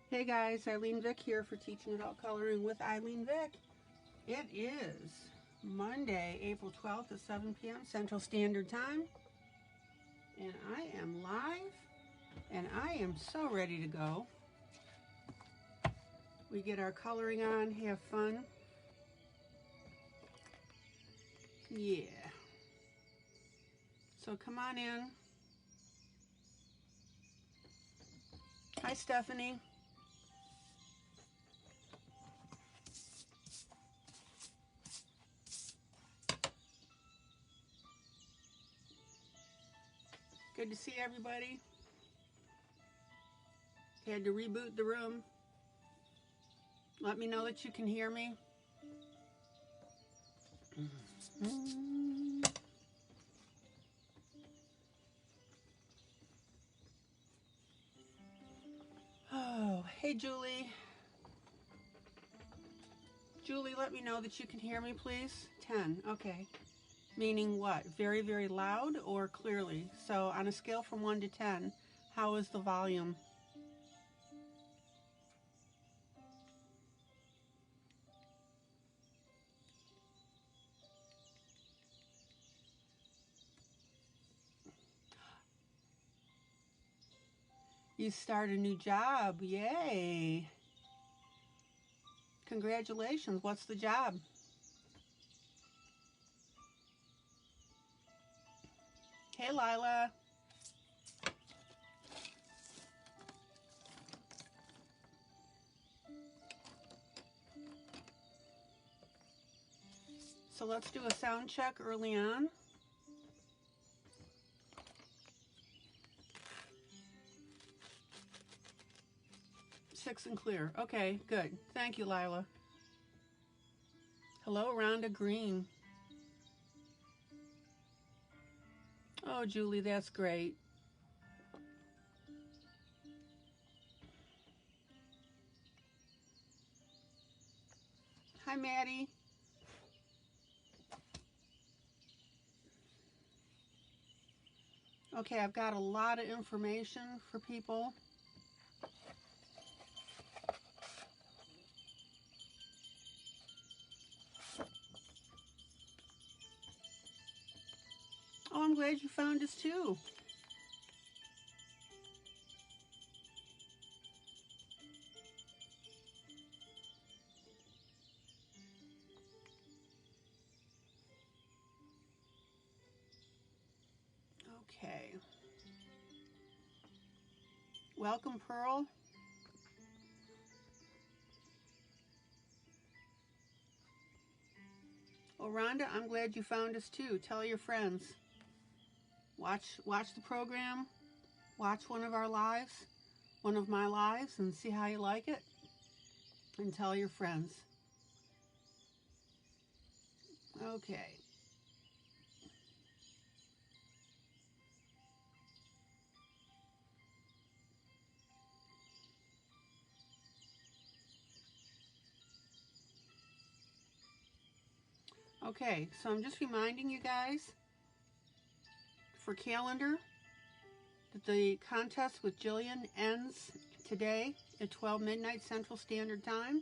Hey guys, ILene Vick here for Teaching Adult Coloring with ILene Vick. It is Monday, April 12th at 7 p.m. Central Standard Time. And I am live and I am so ready to go. We get our coloring on, have fun. Yeah. So come on in. Hi Stephanie. Good to see everybody. Had to reboot the room. Let me know that you can hear me. Oh, hey Julie. Julie, let me know that you can hear me, please. 10, okay. Meaning what? Very, very loud or clearly? So on a scale from 1 to 10, how is the volume? You start a new job, yay. Congratulations, what's the job? Hey Lila. So let's do a sound check early on. Six and clear. Okay, good. Thank you, Lila. Hello, Rhonda Green. Oh, Julie, that's great. Hi, Maddie. Okay, I've got a lot of information for people. Oh, I'm glad you found us too. Okay. Welcome, Pearl. Oh, Rhonda, I'm glad you found us too. Tell your friends. Watch the program. Watch one of our lives, one of my lives, and see how you like it. And tell your friends. Okay. Okay, so I'm just reminding you guys for calendar that the contest with Jillian ends today at 12 midnight Central Standard Time.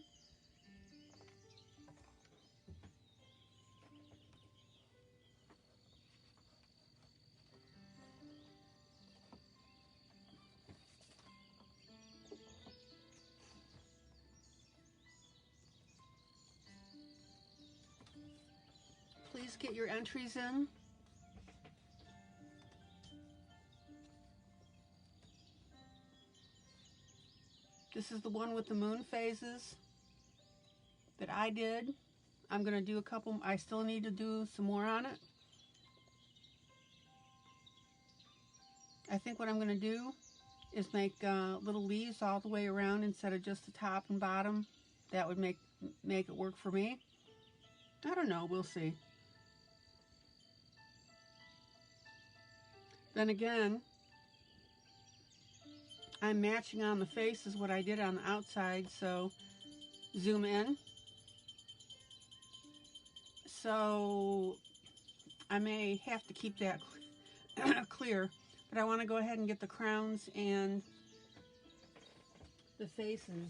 Please get your entries in. This is the one with the moon phases that I did. I'm going to do a couple. I still need to do some more on it. I think what I'm going to do is make little leaves all the way around instead of just the top and bottom. That would make it work for me. I don't know. We'll see. Then again, I'm matching on the faces what I did on the outside, so zoom in. So I may have to keep that clear, but I want to go ahead and get the crowns and the faces.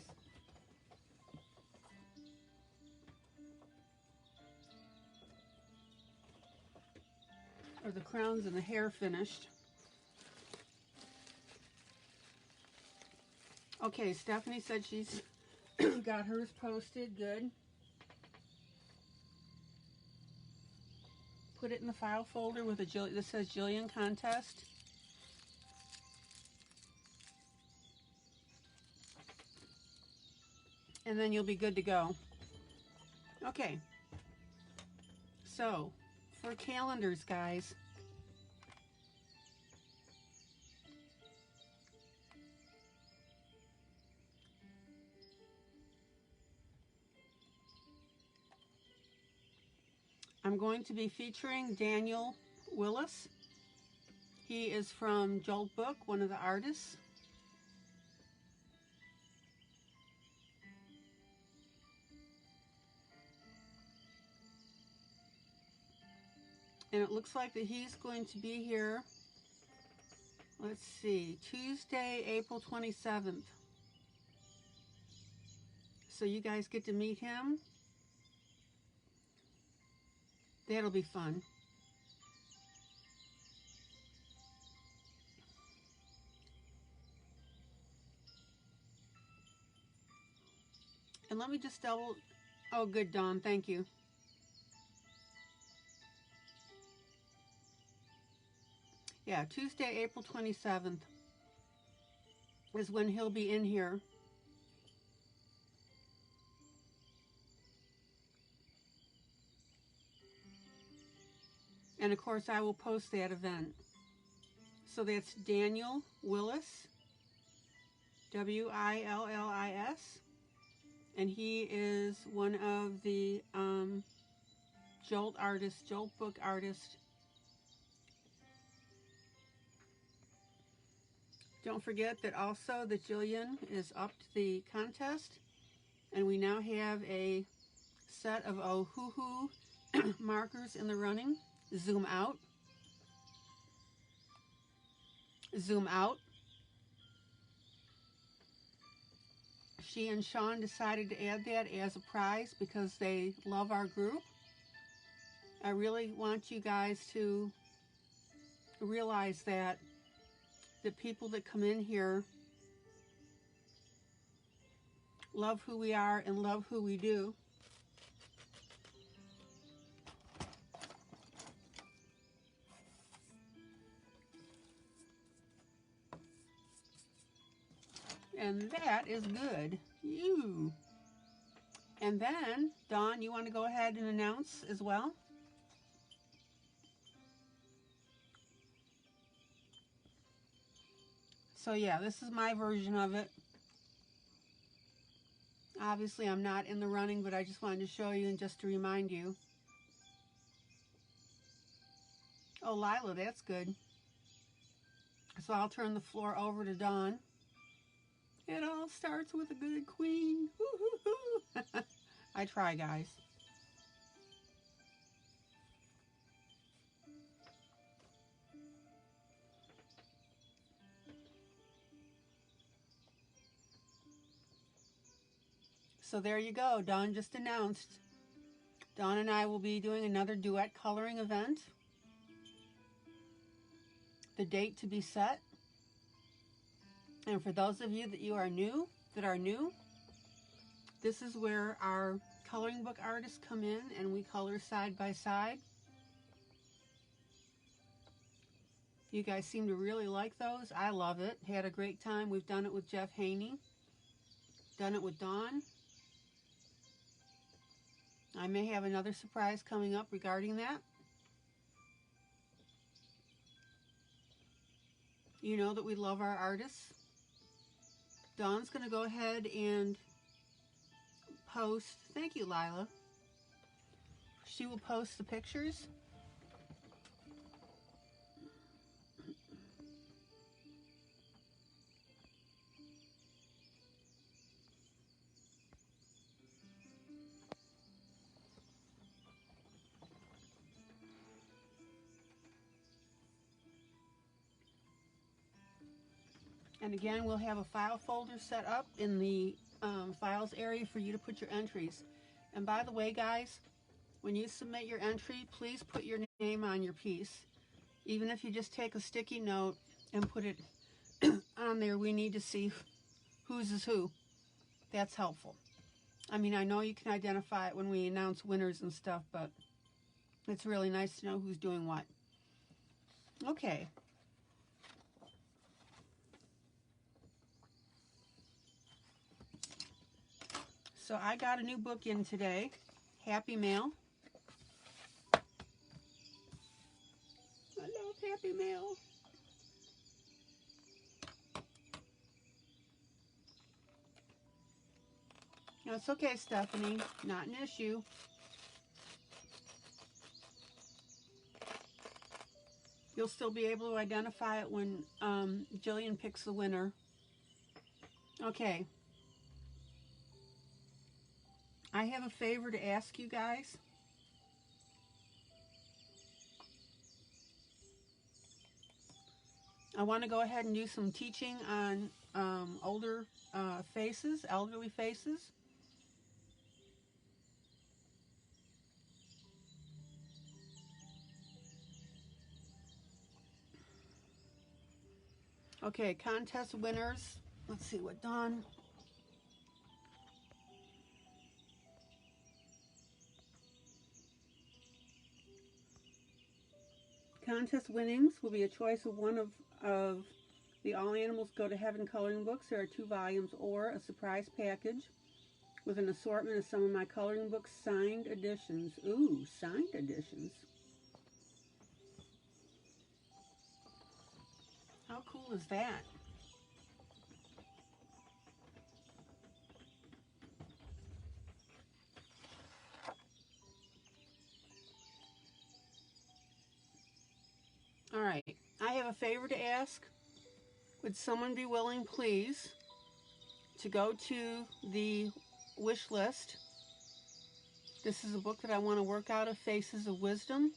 Or the crowns and the hair finished. Okay, Stephanie said she's got hers posted. Good. Put it in the file folder with a this says Jillian Contest. And then you'll be good to go. Okay. So, for calendars, guys. I'm going to be featuring Daniel Willis. He is from Jolt Book, one of the artists. And it looks like that he's going to be here, let's see, Tuesday, April 27th. So you guys get to meet him. That'll be fun. And let me just double, oh good, Dawn, thank you. Yeah, Tuesday, April 27th is when he'll be in here. And of course, I will post that event. So that's Daniel Willis, W-I-L-L-I-S. And he is one of the Jolt artists, Jolt Book artists. Don't forget that also that Jillian is upped the contest. And we now have a set of Ohuhu markers in the running. Zoom out. Zoom out. She and Sean decided to add that as a prize because they love our group. I really want you guys to realize that the people that come in here love who we are and love who we do. And that is good. You. And then, Dawn, you want to go ahead and announce as well? So yeah, this is my version of it. Obviously, I'm not in the running, but I just wanted to show you and just to remind you. Oh, Lila, that's good. So I'll turn the floor over to Dawn. It all starts with a good queen. I try, guys. So there you go. Dawn just announced. Dawn and I will be doing another duet coloring event. The date to be set. And for those of you that are new, this is where our coloring book artists come in and we color side by side. You guys seem to really like those. I love it. Had a great time. We've done it with Jeff Haney. Done it with Dawn. I may have another surprise coming up regarding that. You know that we love our artists. Dawn's going to go ahead and post. Thank you, Lila. She will post the pictures. And again, we'll have a file folder set up in the files area for you to put your entries. And by the way, guys, when you submit your entry, please put your name on your piece. Even if you just take a sticky note and put it on there, we need to see whose is who. That's helpful. I mean, I know you can identify it when we announce winners and stuff, but it's really nice to know who's doing what. Okay. So I got a new book in today, Happy Mail. I love Happy Mail. No, it's okay, Stephanie. Not an issue. You'll still be able to identify it when Jillian picks the winner. Okay. I have a favor to ask you guys. I want to go ahead and do some teaching on older faces, elderly faces. Okay, contest winners. Let's see what Dawn. Contest winnings will be a choice of one of the All Animals Go to Heaven coloring books. There are 2 volumes, or a surprise package with an assortment of some of my coloring books signed editions. Ooh, signed editions. How cool is that? All right, I have a favor to ask. Would someone be willing, please, to go to the wish list? This is a book that I want to work out of, Faces of Wisdom.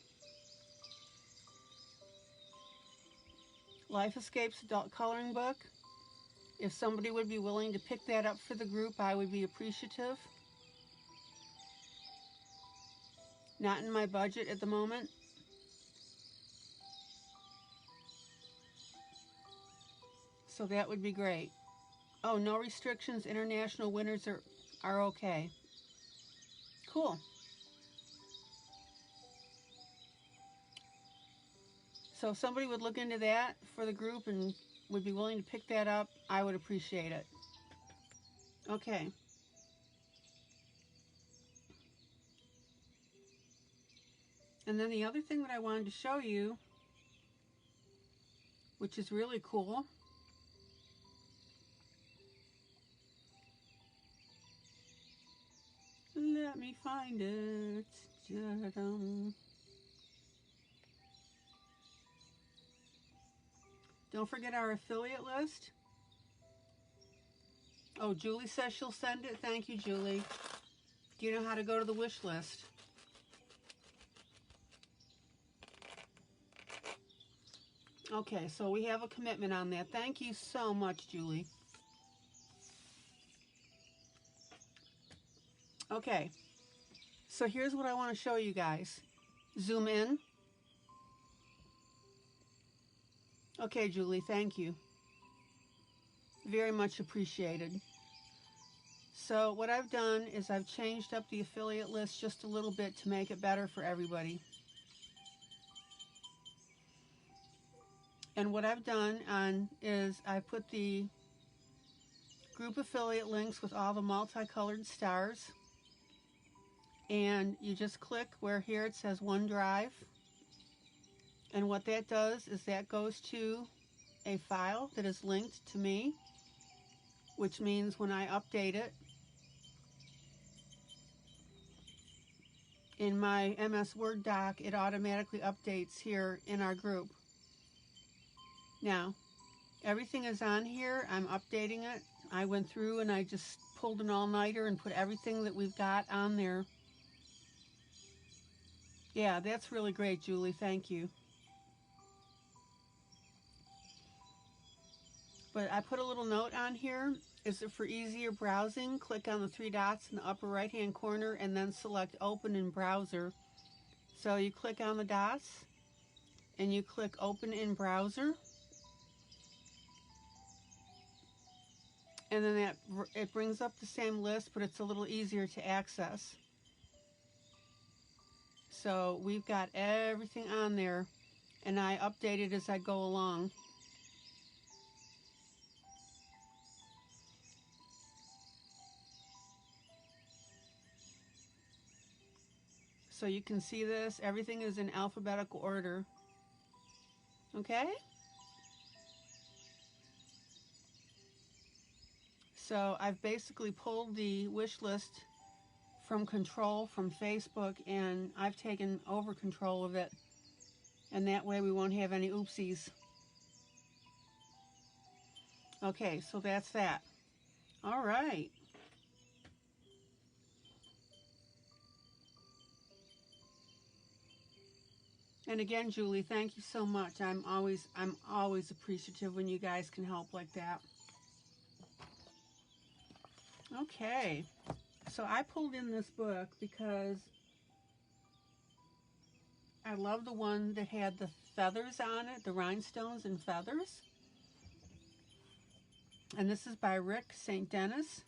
Life Escapes adult coloring book. If somebody would be willing to pick that up for the group, I would be appreciative. Not in my budget at the moment. So that would be great. Oh, no restrictions. International winners are okay. Cool. So if somebody would look into that for the group and would be willing to pick that up, I would appreciate it. Okay. And then the other thing that I wanted to show you, which is really cool, let me find it. Don't forget our affiliate list. Oh, Julie says she'll send it. Thank you, Julie. Do you know how to go to the wish list? Okay, so we have a commitment on that. Thank you so much, Julie. Okay, so here's what I want to show you guys. Zoom in. Okay, Julie, thank you. Very much appreciated. So what I've done is I've changed up the affiliate list just a little bit to make it better for everybody. And what I've done is I put the group affiliate links with all the multicolored stars. And you just click where here it says OneDrive. And what that does is that goes to a file that is linked to me, which means when I update it in my MS Word doc, it automatically updates here in our group. Now, everything is on here. I'm updating it. I went through and I just pulled an all-nighter and put everything that we've got on there. Yeah, that's really great, Julie. Thank you. But I put a little note on here. Is it for easier browsing? Click on the three dots in the upper right hand corner and then select open in browser. So you click on the dots and you click open in browser. And then it brings up the same list, but it's a little easier to access. So we've got everything on there, and I update it as I go along. So you can see this. Everything is in alphabetical order. Okay? So I've basically pulled the wish list from control from Facebook, and I've taken over control of it. And that way we won't have any oopsies. Okay, so that's that. All right. And again, Julie, thank you so much. I'm always appreciative when you guys can help like that. Okay. So I pulled in this book because I love the one that had the feathers on it, the rhinestones and feathers. And this is by Rick St. Dennis.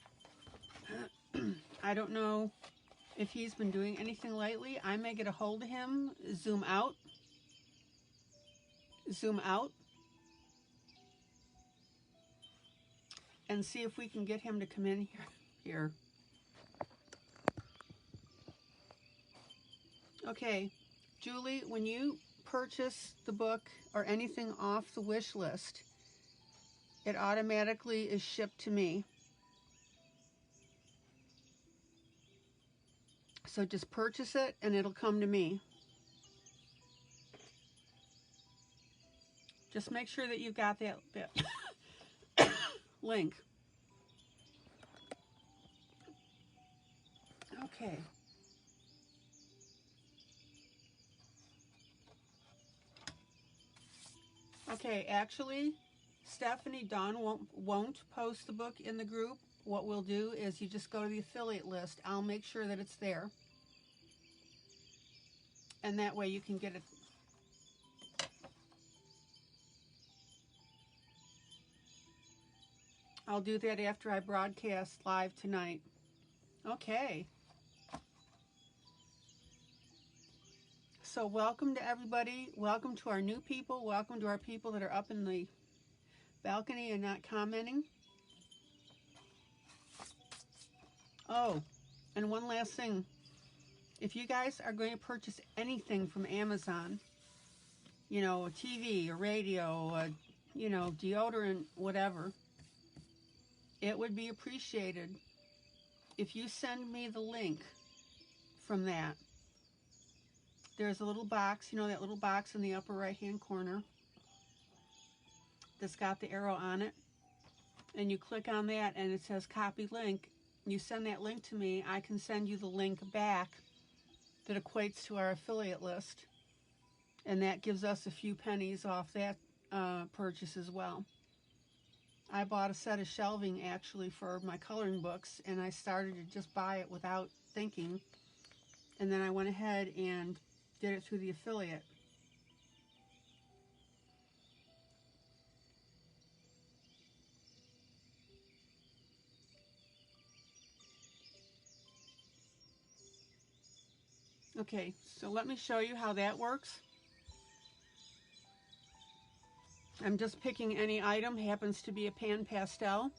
I don't know if he's been doing anything lately. I may get a hold of him, zoom out, and see if we can get him to come in here. Okay, Julie, when you purchase the book or anything off the wish list, it automatically is shipped to me. So just purchase it and it'll come to me. Just make sure that you've got that link. Okay. Okay, actually, Stephanie Dawn won't post the book in the group. What we'll do is you just go to the affiliate list. I'll make sure that it's there. And that way you can get it. I'll do that after I broadcast live tonight. Okay. So welcome to everybody. Welcome to our new people. Welcome to our people that are up in the balcony and not commenting. Oh, and one last thing. If you guys are going to purchase anything from Amazon, you know, a TV, a radio, you know, deodorant, whatever, it would be appreciated if you send me the link from that. There's a little box, you know, that little box in the upper right-hand corner that's got the arrow on it. And you click on that and it says copy link. You send that link to me, I can send you the link back that equates to our affiliate list. And that gives us a few pennies off that purchase as well. I bought a set of shelving actually for my coloring books, and I started to just buy it without thinking. And then I went ahead and did it through the affiliate. Okay, so let me show you how that works. I'm just picking any item, happens to be a pan pastel.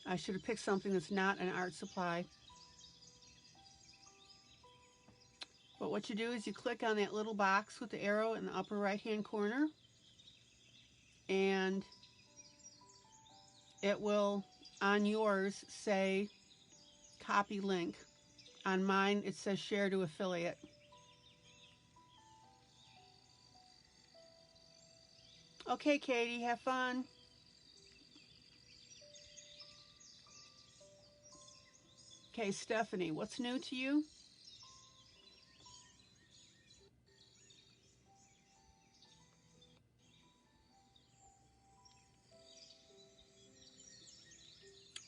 I should have picked something that's not an art supply. But what you do is you click on that little box with the arrow in the upper right hand corner, and it will, on yours, say copy link. On mine, it says share to affiliate. Okay, Katie, have fun. Okay, Stephanie, what's new to you?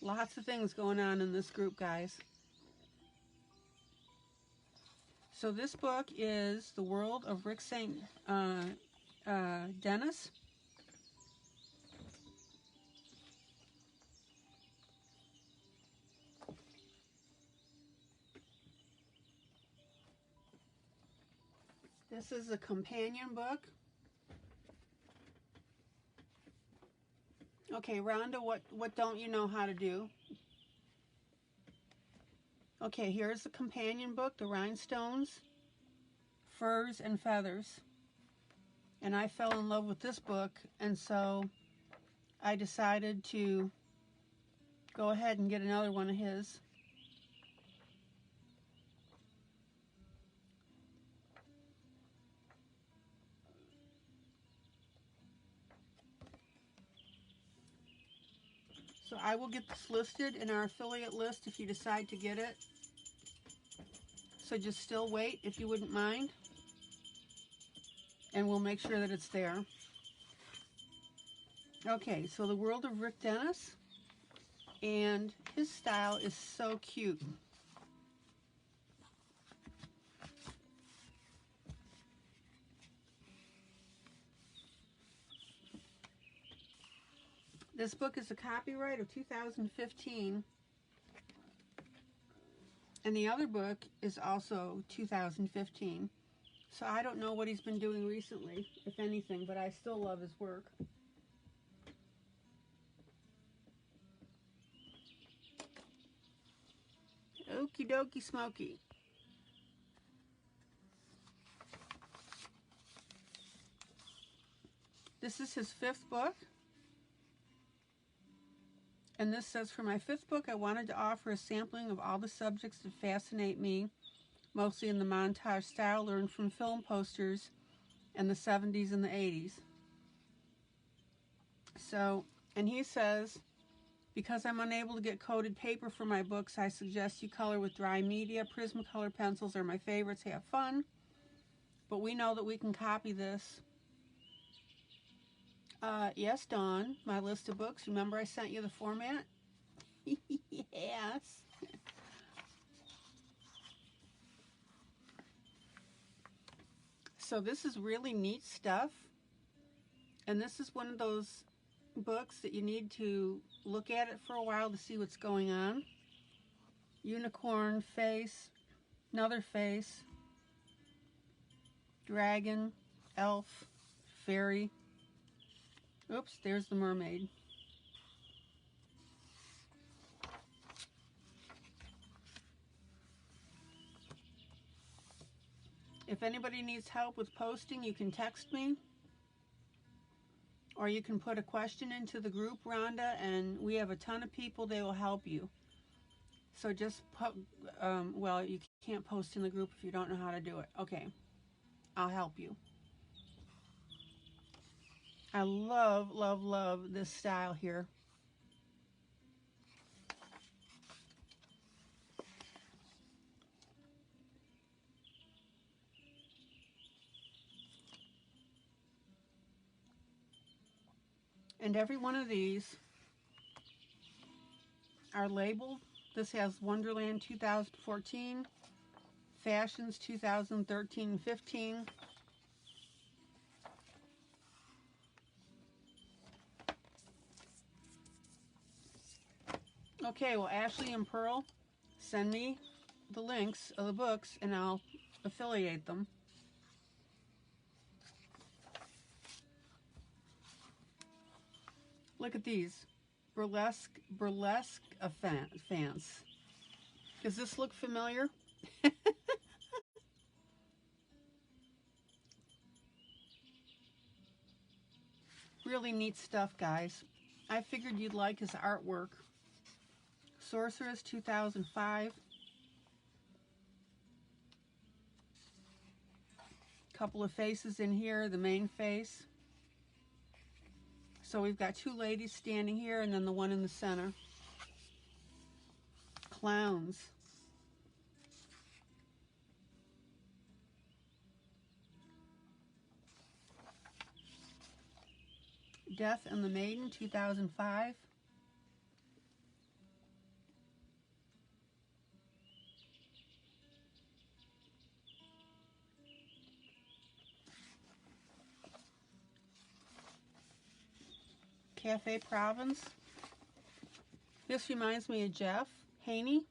Lots of things going on in this group, guys. So this book is The World of Rick St. Dennis. This is a companion book. Okay, Rhonda, what don't you know how to do? Okay, here's the companion book, The Rhinestones, Furs and Feathers. And I fell in love with this book, and so I decided to go ahead and get another one of his. So I will get this listed in our affiliate list if you decide to get it. So just still wait if you wouldn't mind. And we'll make sure that it's there. Okay, so The World of Rick Dennis. And his style is so cute. This book is a copyright of 2015. And the other book is also 2015. So I don't know what he's been doing recently, if anything, but I still love his work. Okie dokie smoky. This is his 5th book. And this says, for my 5th book, I wanted to offer a sampling of all the subjects that fascinate me, mostly in the montage style learned from film posters in the 70s and the 80s. So, and he says, because I'm unable to get coated paper for my books, I suggest you color with dry media. Prismacolor pencils are my favorites. Have fun. But we know that we can copy this. Yes, Dawn, my list of books. Remember I sent you the format? Yes. So this is really neat stuff. And this is one of those books that you need to look at it for a while to see what's going on. Unicorn, face, another face, dragon, elf, fairy. Oops, there's the mermaid. If anybody needs help with posting, you can text me. Or you can put a question into the group, Rhonda, and we have a ton of people. They will help you. So just, well, you can't post in the group if you don't know how to do it. Okay, I'll help you. I love, love, love this style here. And every one of these are labeled. This has Wonderland 2014, Fashions 2013-15. Okay, well, Ashley and Pearl, send me the links of the books and I'll affiliate them. Look at these. Burlesque fans. Does this look familiar? Really neat stuff, guys. I figured you'd like his artwork. Sorceress 2005. Couple of faces in here, the main face. So we've got 2 ladies standing here and then the one in the center. Clowns. Death and the Maiden 2005. Cafe Provence. This reminds me of Jeff Haney.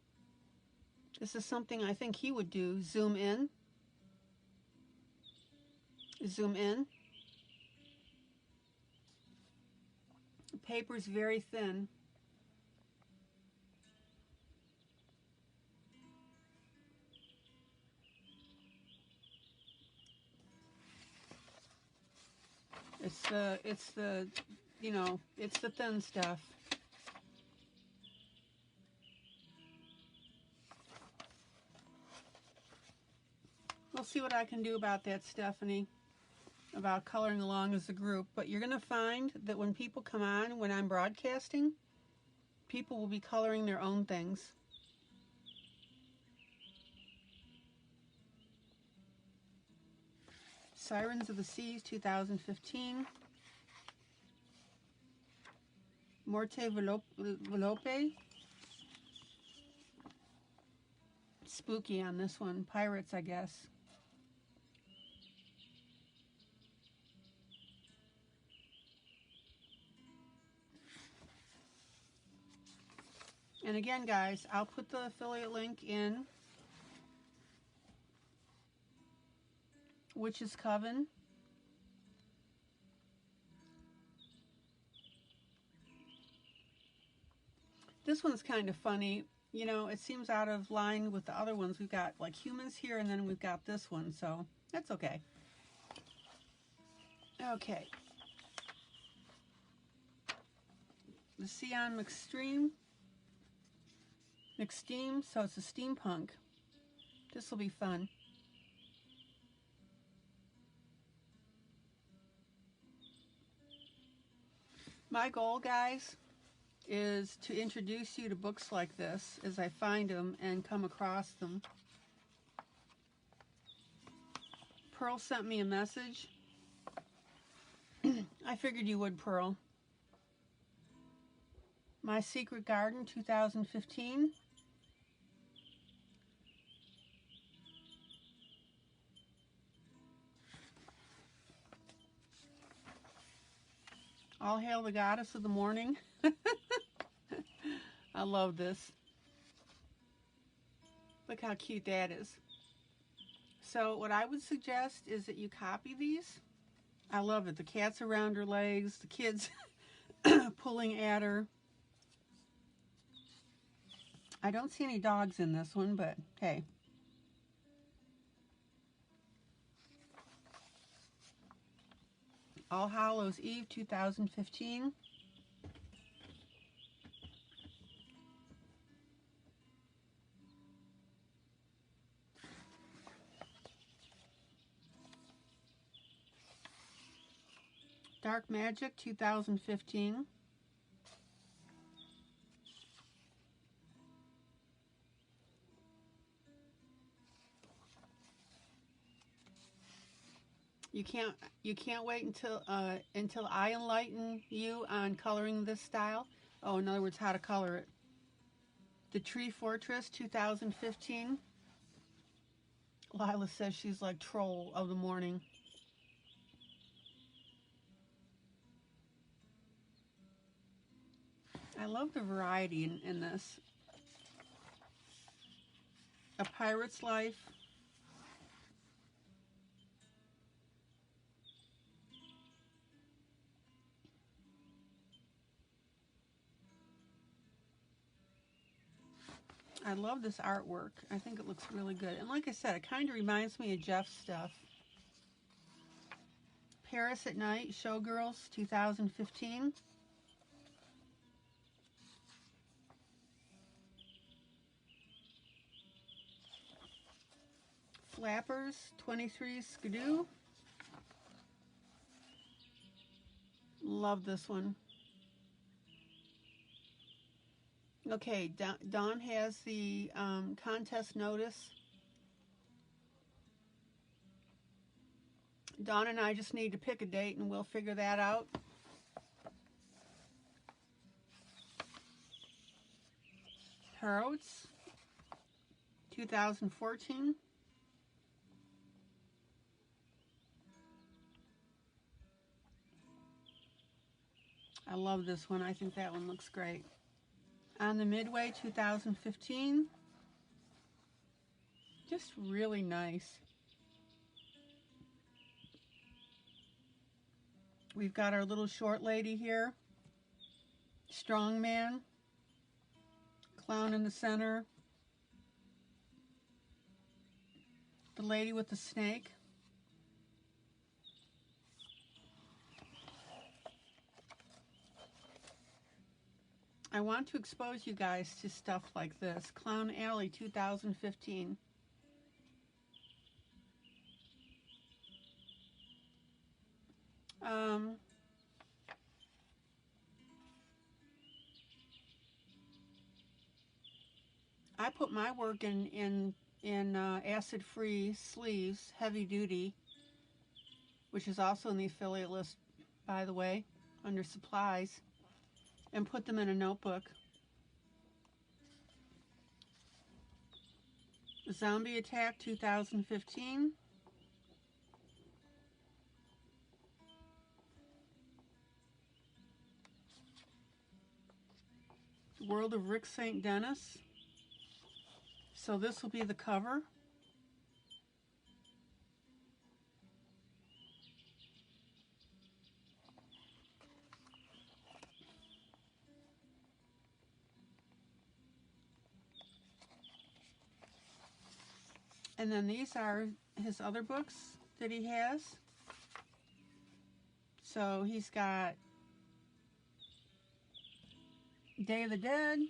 This is something I think he would do. Zoom in. Zoom in. The paper's very thin. It's the, you know, it's the thin stuff. We'll see what I can do about that, Stephanie, about coloring along as a group. But you're going to find that when people come on, when I'm broadcasting, people will be coloring their own things. Sirens of the Seas, 2015. Morte Velope. Spooky on this one. Pirates, I guess. And again, guys, I'll put the affiliate link in. Witch's Coven. This one's kind of funny. You know, it seems out of line with the other ones. We've got like humans here, and then we've got this one, so that's okay. Okay. The Sion McSteam, so it's a steampunk. This will be fun. My goal, guys, is to introduce you to books like this as I find them and come across them. Pearl sent me a message. I figured you would, Pearl. My Secret Garden, 2015. All Hail the Goddess of the Morning. I love this. Look how cute that is. So what I would suggest is that you copy these. I love it. The cat's around her legs, the kids pulling at her. I don't see any dogs in this one, but hey. All Hallows Eve, 2015. Dark Magic, 2015. You can't wait until I enlighten you on coloring this style. Oh, in other words, how to color it. The Tree Fortress, 2015. Lila says she's like troll of the morning. I love the variety in this. A Pirate's Life. I love this artwork. I think it looks really good. And like I said, it kind of reminds me of Jeff's stuff. Paris at Night, Showgirls, 2015. Flappers, 23 Skidoo. Love this one. Okay, Dawn has the contest notice. Dawn and I just need to pick a date and we'll figure that out. Harrods, 2014. I love this one. I think that one looks great. On the Midway 2015. Just really nice. We've got our little short lady here. Strong man. Clown in the center. The lady with the snake. I want to expose you guys to stuff like this. Clown Alley 2015. I put my work in acid-free sleeves, heavy duty, which is also in the affiliate list, by the way, under supplies, and put them in a notebook. Zombie Attack 2015. World of Rick St. Dennis. So this will be the cover. And then these are his other books that he has. So he's got Day of the Dead,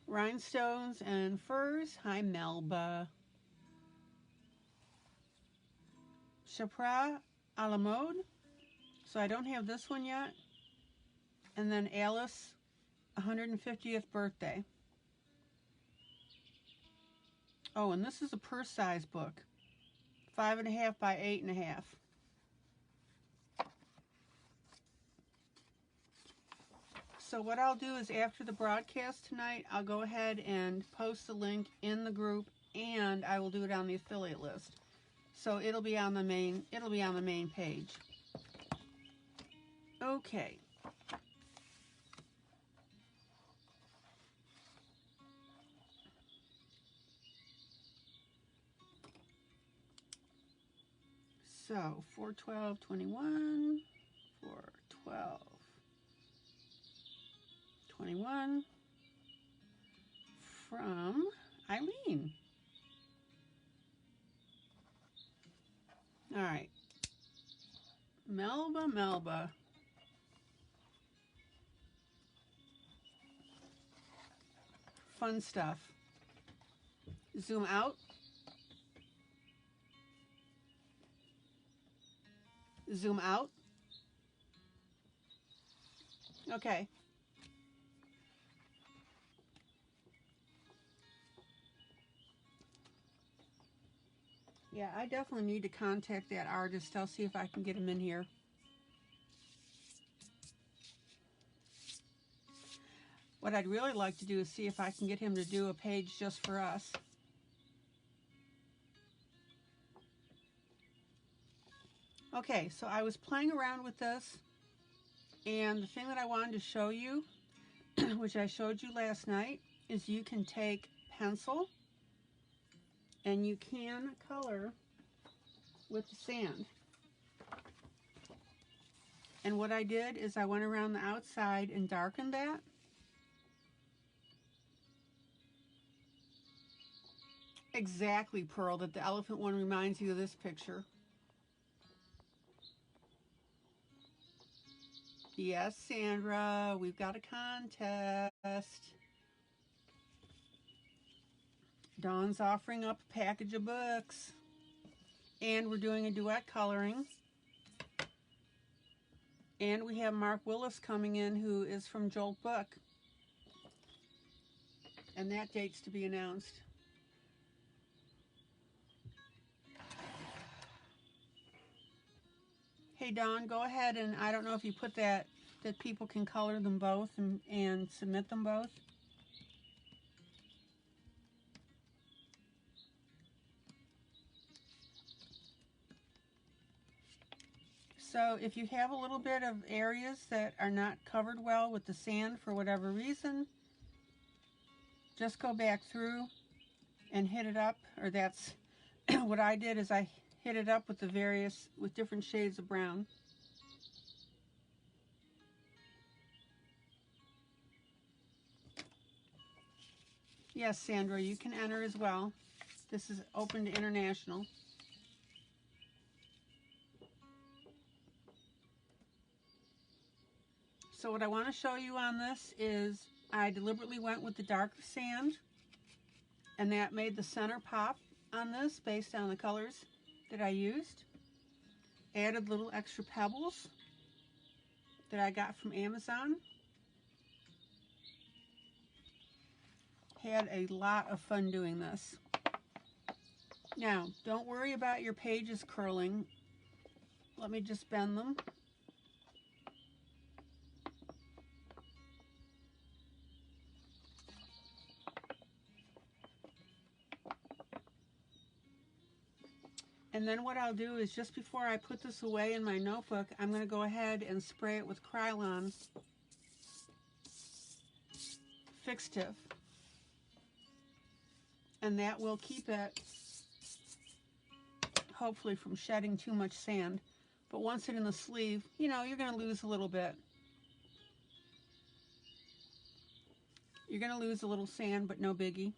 Rhinestones and Furs. Hi, Melba. Chapra a la mode. So I don't have this one yet. And then Alice, 150th birthday. Oh, and this is a purse size book. 5.5 by 8.5. So what I'll do is after the broadcast tonight, I'll go ahead and post the link in the group, and I will do it on the affiliate list. So it'll be on the main page. Okay. So 4/12/21, 4/12/21 from ILene. All right. Melba. Fun stuff. Zoom out. Zoom out. Okay. Yeah, I definitely need to contact that artist. I'll see if I can get him in here. What I'd really like to do is see if I can get him to do a page just for us. Okay, so I was playing around with this, and the thing that I wanted to show you, which I showed you last night, is you can take pencil and you can color with the sand. And what I did is I went around the outside and darkened that. Exactly, Pearl, that the elephant one reminds you of this picture. Yes, Sandra, we've got a contest. Dawn's offering up a package of books. And we're doing a duet coloring. And we have Mark Willis coming in, who is from Jolt Book. And that date's to be announced. Hey, Dawn, go ahead, and I don't know if you put that people can color them both and submit them both. So if you have a little bit of areas that are not covered well with the sand for whatever reason, just go back through and hit it up, or that's what I did, is I hit it up with with different shades of brown. Yes, Sandra, you can enter as well. This is open to international. So what I want to show you on this is I deliberately went with the darker sand, and that made the center pop on this based on the colors that I used. Added little extra pebbles that I got from Amazon. Had a lot of fun doing this. Now, don't worry about your pages curling. Let me just bend them. And then what I'll do is, just before I put this away in my notebook, I'm going to go ahead and spray it with Krylon Fixative. And that will keep it, hopefully, from shedding too much sand. But once it's in the sleeve, you know, you're going to lose a little bit. You're going to lose a little sand, but no biggie.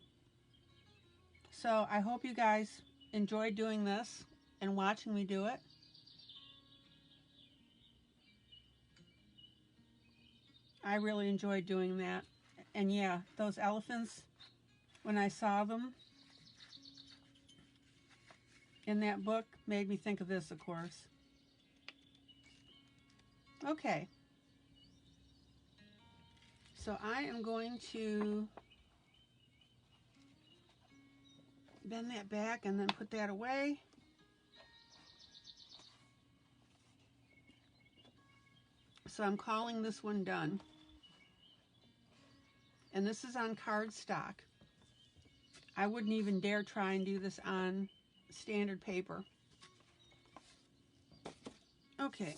So I hope you guys enjoyed doing this and watching me do it. I really enjoyed doing that. And yeah, those elephants, when I saw them in that book, made me think of this, of course. Okay. So I am going to bend that back and then put that away. So I'm calling this one done. And this is on cardstock. I wouldn't even dare try and do this on standard paper. Okay.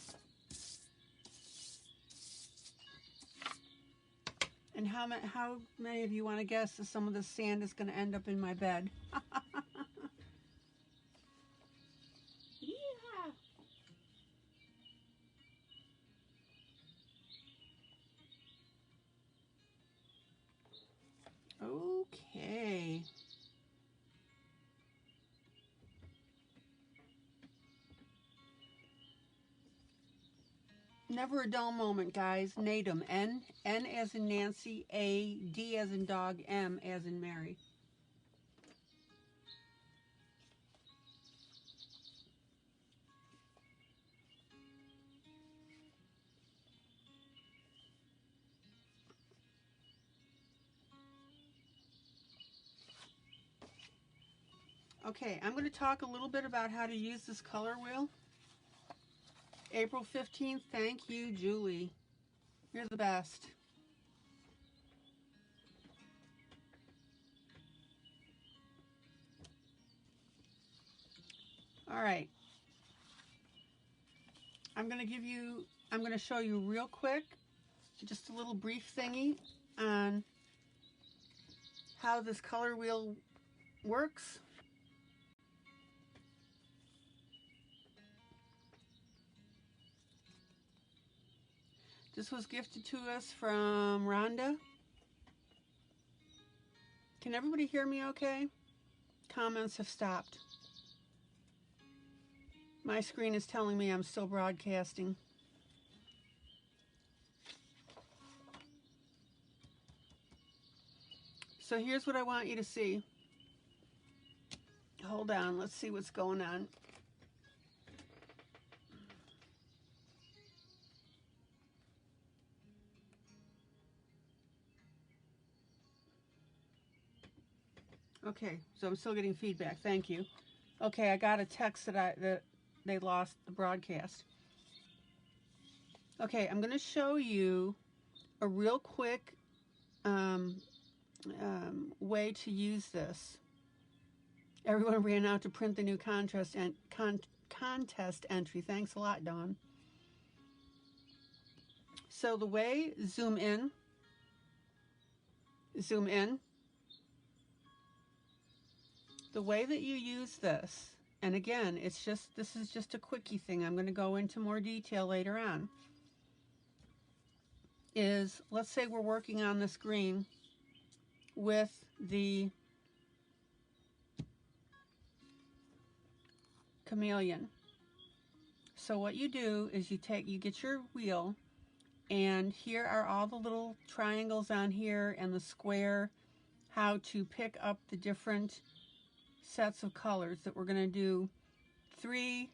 And how many of you want to guess that some of this sand is going to end up in my bed? Yeah. Okay. Never a dull moment, guys. NADM. N as in Nancy, A, D as in dog, M as in Mary. Okay, I'm going to talk a little bit about how to use this color wheel. April 15th, thank you, Julie. You're the best. All right. I'm going to show you real quick, just a little brief thingy on how this color wheel works. This was gifted to us from Rhonda. Can everybody hear me okay? Comments have stopped. My screen is telling me I'm still broadcasting. So here's what I want you to see. Hold on, let's see what's going on. Okay, so I'm still getting feedback. Thank you. Okay, I got a text that they lost the broadcast. Okay, I'm going to show you a real quick way to use this. Everyone ran out to print the new contest entry. Thanks a lot, Dawn. So the way, zoom in, the way that you use this, and again, this is just a quickie thing, I'm going to go into more detail later on, is, let's say we're working on this green with the chameleon. So what you do is you get your wheel, and here are all the little triangles on here and the square, how to pick up the different sets of colors that we're going to do, 3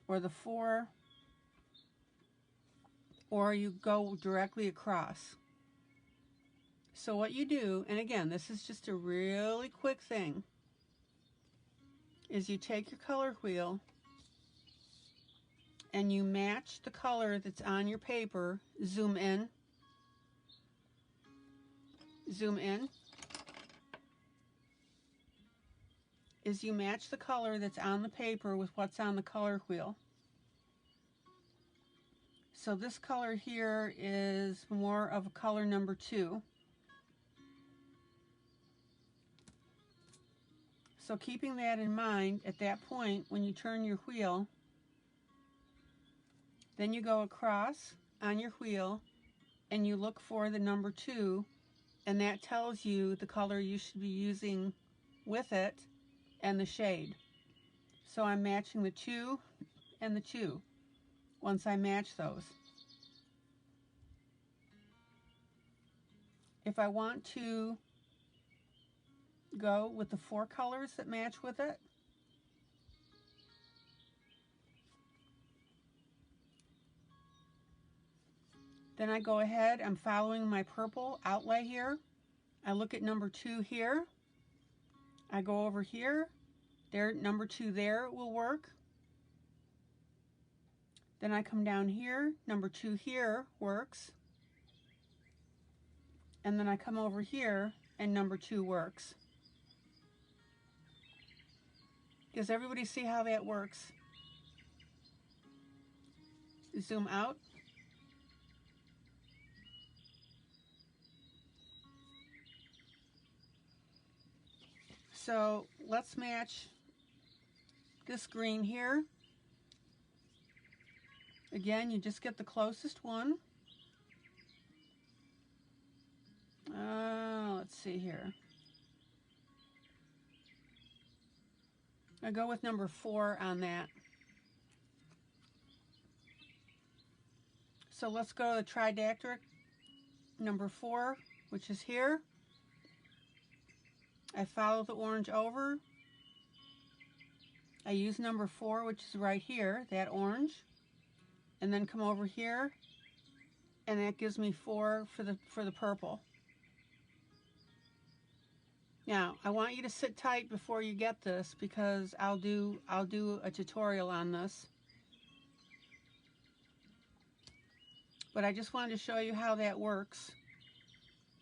or the 4, or you go directly across. So what you do, and again, this is just a really quick thing, is you take your color wheel and you match the color that's on your paper, zoom in, is you match the color that's on the paper with what's on the color wheel. So this color here is more of a color number 2. So keeping that in mind, at that point, when you turn your wheel, then you go across on your wheel and you look for the number 2, and that tells you the color you should be using with it and the shade. So I'm matching the 2 and the 2 once I match those. If I want to go with the 4 colors that match with it, then I go ahead, I'm following my purple outlay here. I look at number 2 here. I go over here. There, number 2 there will work. Then I come down here. Number 2 here works. And then I come over here and number 2 works. Does everybody see how that works? Zoom out. So let's match this green here. Again, you just get the closest one. Let's see here. I go with number 4 on that. So let's go to the tridactylic number 4, which is here. I follow the orange over. I use number 4, which is right here, that orange, and then come over here, and that gives me 4 for the purple. Now, I want you to sit tight before you get this, because I'll do a tutorial on this. But I just wanted to show you how that works.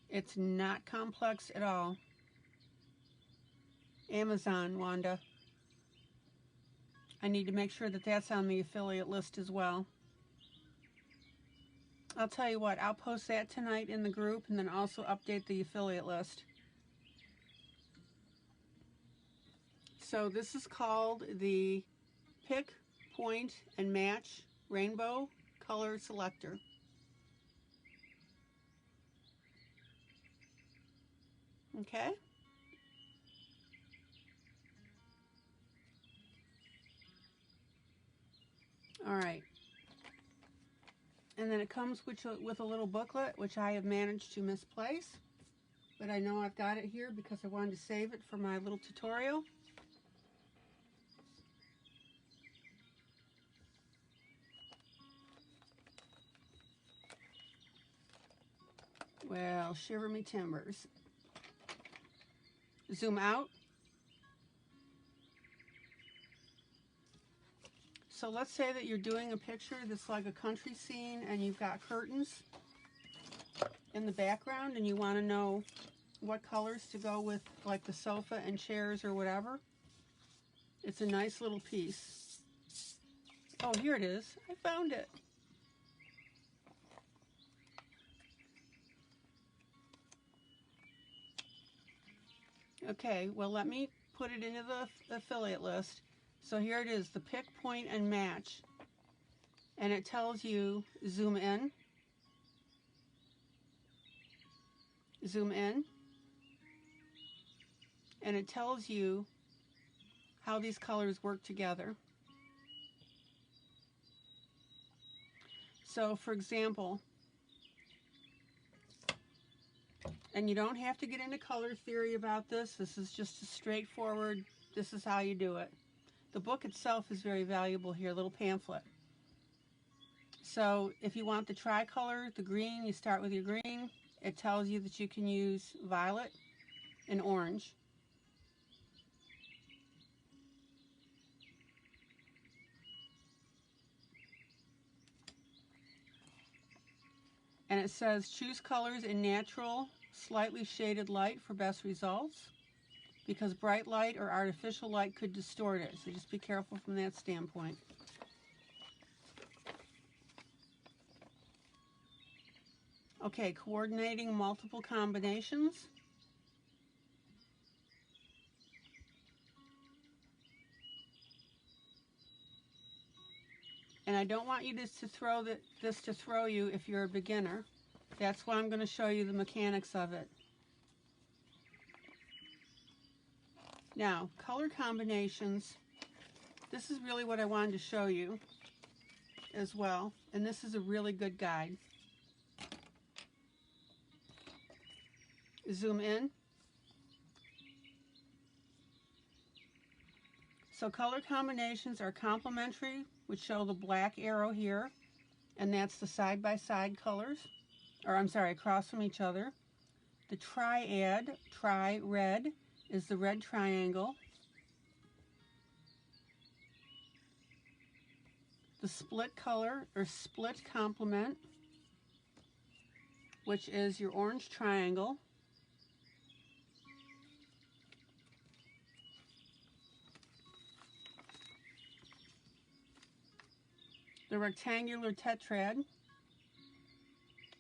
It's not complex at all. Amazon, Wanda. I need to make sure that that's on the affiliate list as well. I'll tell you what, I'll post that tonight in the group and then also update the affiliate list. So this is called the Pick, Point, and Match Rainbow Color Selector. Okay? All right. And then it comes with a little booklet, which I have managed to misplace. But I know I've got it here because I wanted to save it for my little tutorial. Well, shiver me timbers. Zoom out. So let's say that you're doing a picture that's like a country scene and you've got curtains in the background and you want to know what colors to go with, like the sofa and chairs or whatever. It's a nice little piece. Oh, here it is. I found it. Okay, well, let me put it into the affiliate list. So here it is, the pick, point, and match. And it tells you zoom in, and it tells you how these colors work together. So for example, and you don't have to get into color theory about this. This is just a straightforward, this is how you do it. The book itself is very valuable here, a little pamphlet. So if you want the tricolor, the green, you start with your green. It tells you that you can use violet and orange. And it says choose colors in natural, slightly shaded light for best results, because bright light or artificial light could distort it. So just be careful from that standpoint. Okay, coordinating multiple combinations. And I don't want you this to throw you if you're a beginner. That's why I'm going to show you the mechanics of it. Now, color combinations. This is really what I wanted to show you as well. And this is a really good guide. Zoom in. So color combinations are complementary, which show the black arrow here, and that's the side-by-side colors, or I'm sorry, across from each other. The triad, tri-red, is the red triangle. The split color, or split complement, which is your orange triangle. The rectangular tetrad,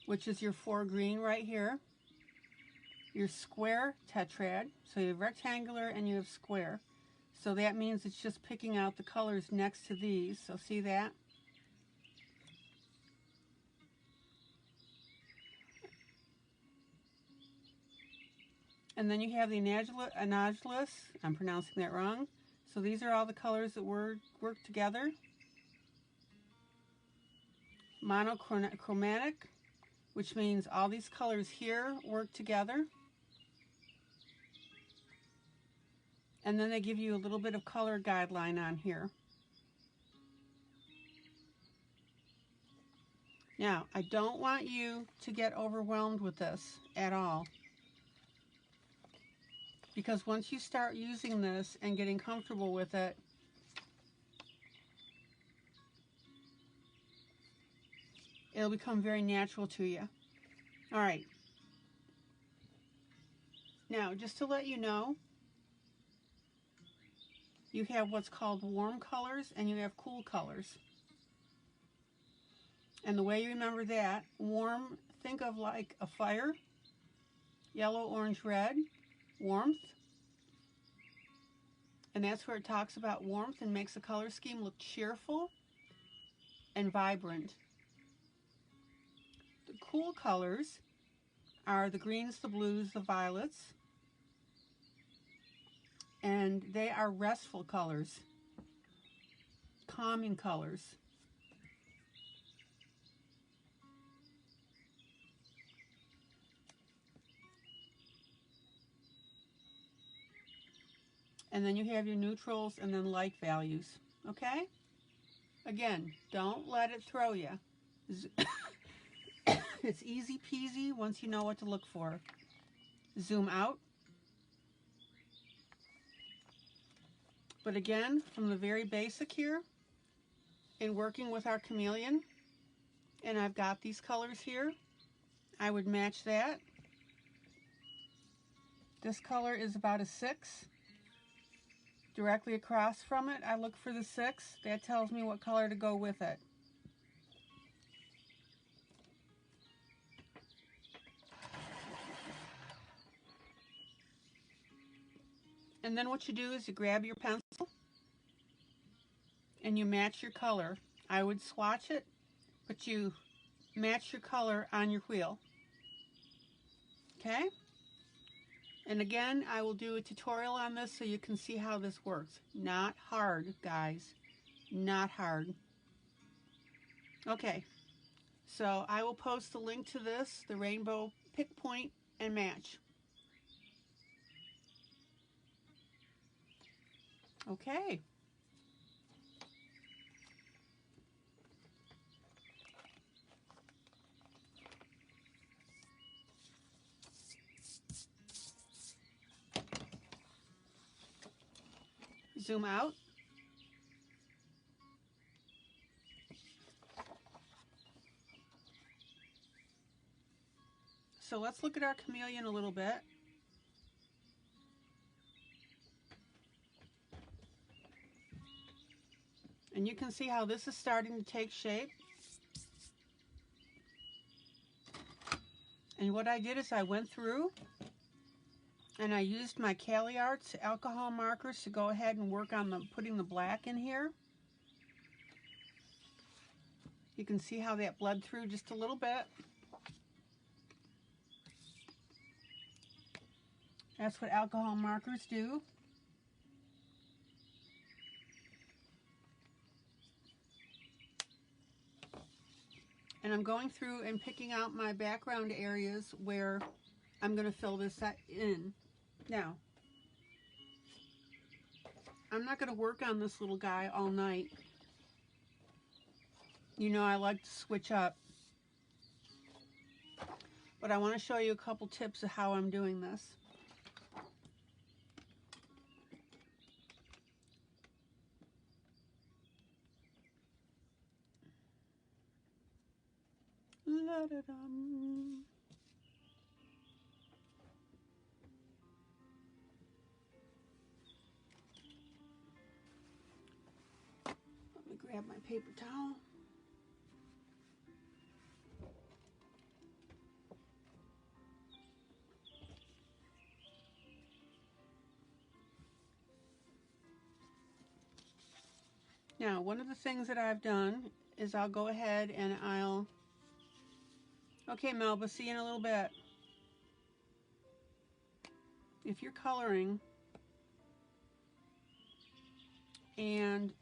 which is your 4 green right here. Your square tetrad, so you have rectangular and you have square. So that means it's just picking out the colors next to these. So see that? And then you have the anodulus, I'm pronouncing that wrong. So these are all the colors that work together. Monochromatic, which means all these colors here work together. And then they give you a little bit of color guideline on here. Now, I don't want you to get overwhelmed with this at all. Because once you start using this and getting comfortable with it, it'll become very natural to you. All right. Now, just to let you know, you have what's called warm colors and you have cool colors. And the way you remember that, warm, think of like a fire, yellow, orange, red, warmth. And that's where it talks about warmth and makes the color scheme look cheerful and vibrant. The cool colors are the greens, the blues, the violets. And they are restful colors, calming colors. And then you have your neutrals and then light values, okay? Again, don't let it throw you. It's easy peasy once you know what to look for. Zoom out. But again, from the very basic here, in working with our chameleon, and I've got these colors here, I would match that. This color is about a 6. Directly across from it, I look for the 6. That tells me what color to go with it. And then what you do is you grab your pencil and you match your color. I would swatch it, but you match your color on your wheel. Okay? And again, I will do a tutorial on this so you can see how this works. Not hard, guys. Not hard. Okay, so I will post the link to this, the rainbow pick point and match. Okay. Zoom out. So let's look at our chameleon a little bit. And you can see how this is starting to take shape. And what I did is I went through and I used my Cali Arts alcohol markers to go ahead and work on putting the black in here. You can see how that bled through just a little bit. That's what alcohol markers do. And I'm going through and picking out my background areas where I'm going to fill this in. Now, I'm not going to work on this little guy all night. You know I like to switch up. But I want to show you a couple tips of how I'm doing this. La-da-dum. Let me grab my paper towel. Now, one of the things that I've done is I'll go ahead and I'll... Okay, Melba, see you in a little bit. If you're coloring and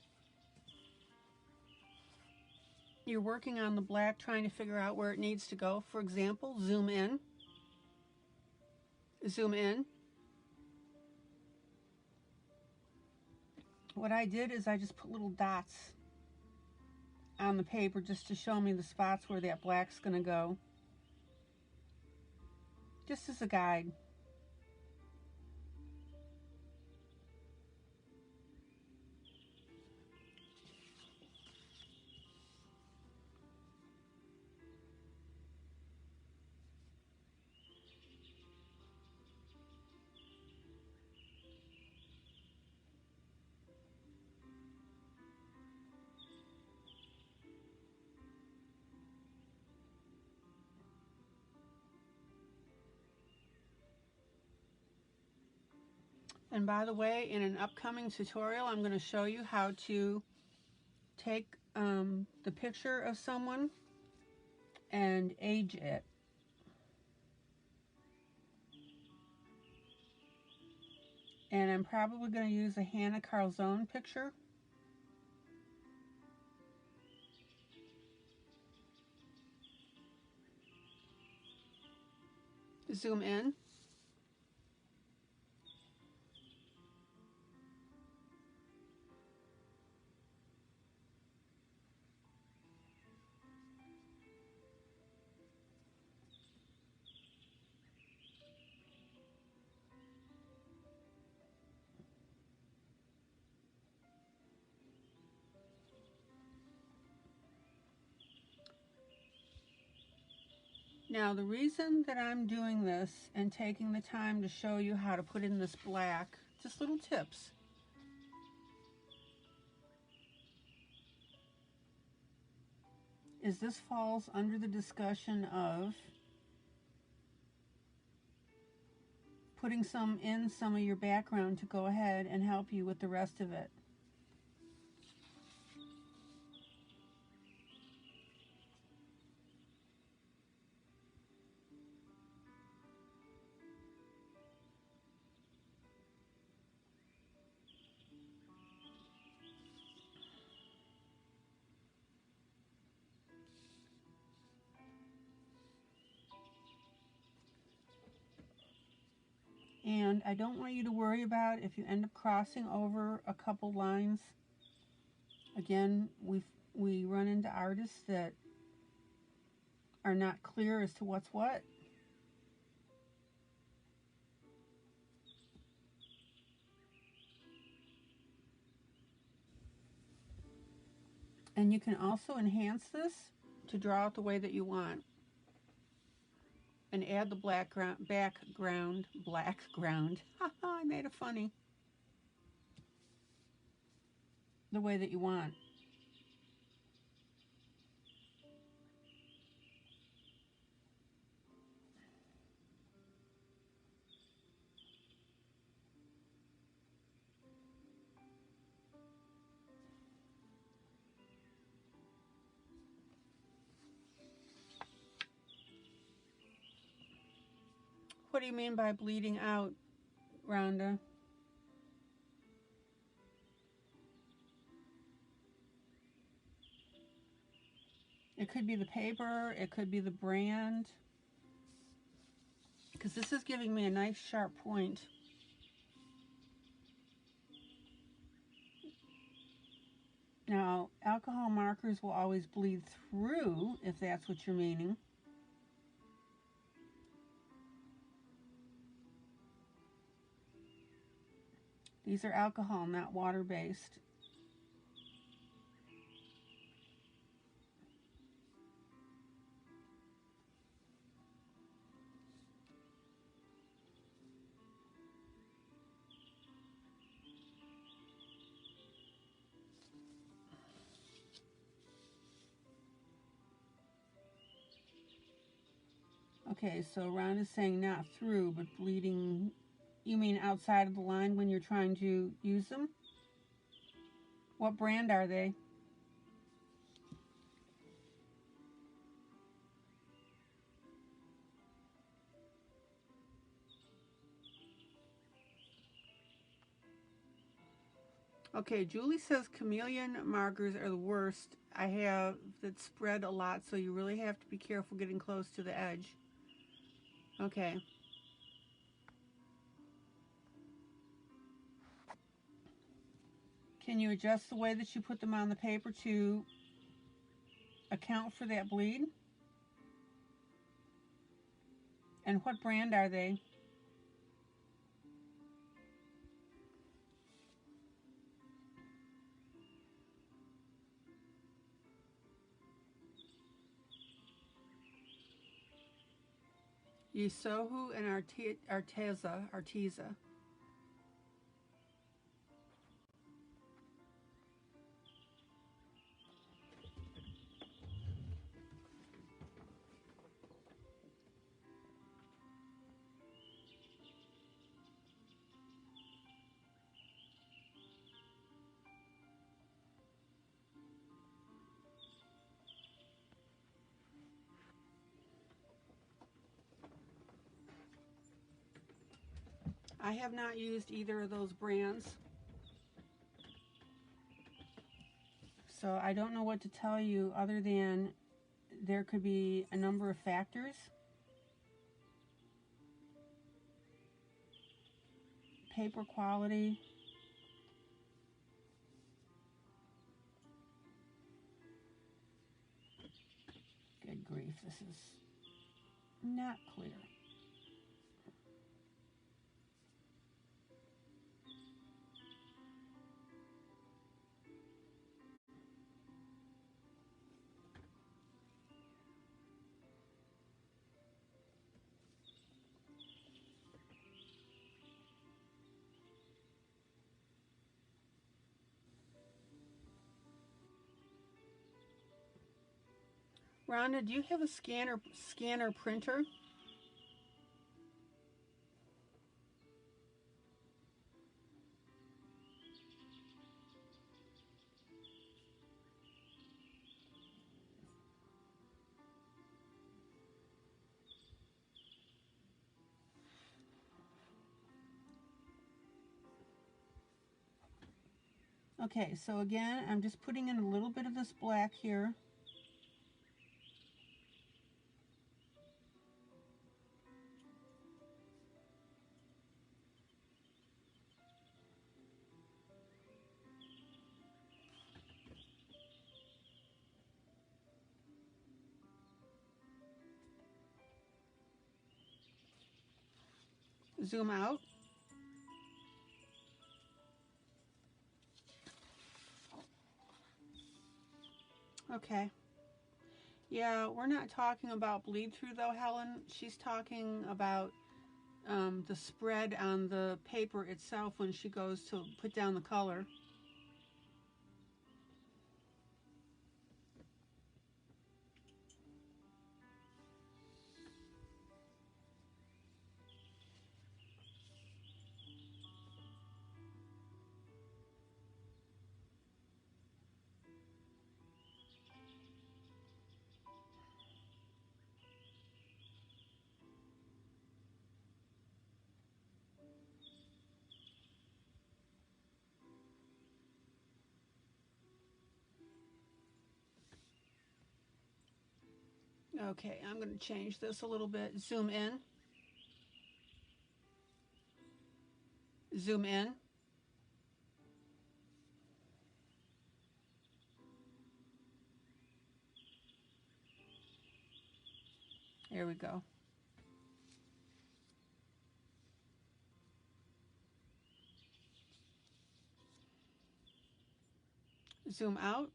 you're working on the black, trying to figure out where it needs to go, for example, zoom in, zoom in. What I did is I just put little dots on the paper just to show me the spots where that black's going to go. Just as a guide. And by the way, in an upcoming tutorial, I'm going to show you how to take the picture of someone and age it. And I'm probably going to use a Hannah Calzone picture. Zoom in. Now, the reason that I'm doing this and taking the time to show you how to put in this black, just little tips. Is this falls under the discussion of putting some in some of your background to go ahead and help you with the rest of it. And I don't want you to worry about if you end up crossing over a couple lines. Again, we run into artists that are not clear as to what's what. And you can also enhance this to draw out the way that you want. And add the background, I made it funny. The way that you want. What do you mean by bleeding out, Rhonda? It could be the paper, it could be the brand. Because this is giving me a nice sharp point. Now, alcohol markers will always bleed through, if that's what you're meaning. These are alcohol, not water-based. Okay, so Ron is saying not through, but bleeding. You mean outside of the line when you're trying to use them? What brand are they? Okay, Julie says chameleon markers are the worst. I have that spread a lot, so you really have to be careful getting close to the edge. Okay. Can you adjust the way that you put them on the paper to account for that bleed? And what brand are they? Yusohu and Arteza. I have not used either of those brands, so I don't know what to tell you other than there could be a number of factors. Paper quality. Good grief, this is not clear. Rhonda, do you have a scanner printer? Okay, so again, I'm just putting in a little bit of this black here. Zoom out. Okay. Yeah, we're not talking about bleed through though, Helen. She's talking about the spread on the paper itself when she goes to put down the color. Okay, I'm going to change this a little bit. Zoom in. Zoom in. There we go. Zoom out.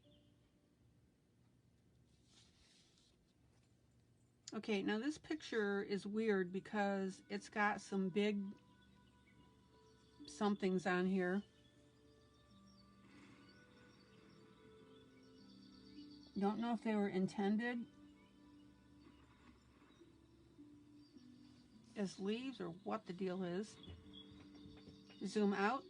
Okay, now this picture is weird because it's got some big somethings on here. Don't know if they were intended as leaves or what the deal is. Zoom out.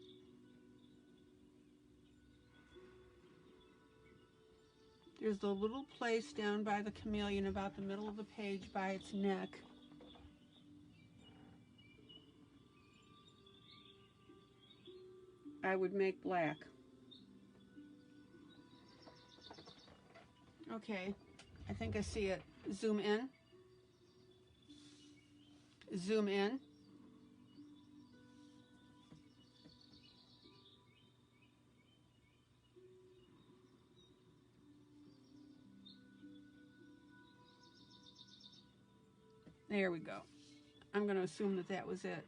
There's the little place down by the chameleon about the middle of the page by its neck. I would make black. Okay, I think I see it. Zoom in. Zoom in. There we go. I'm going to assume that that was it.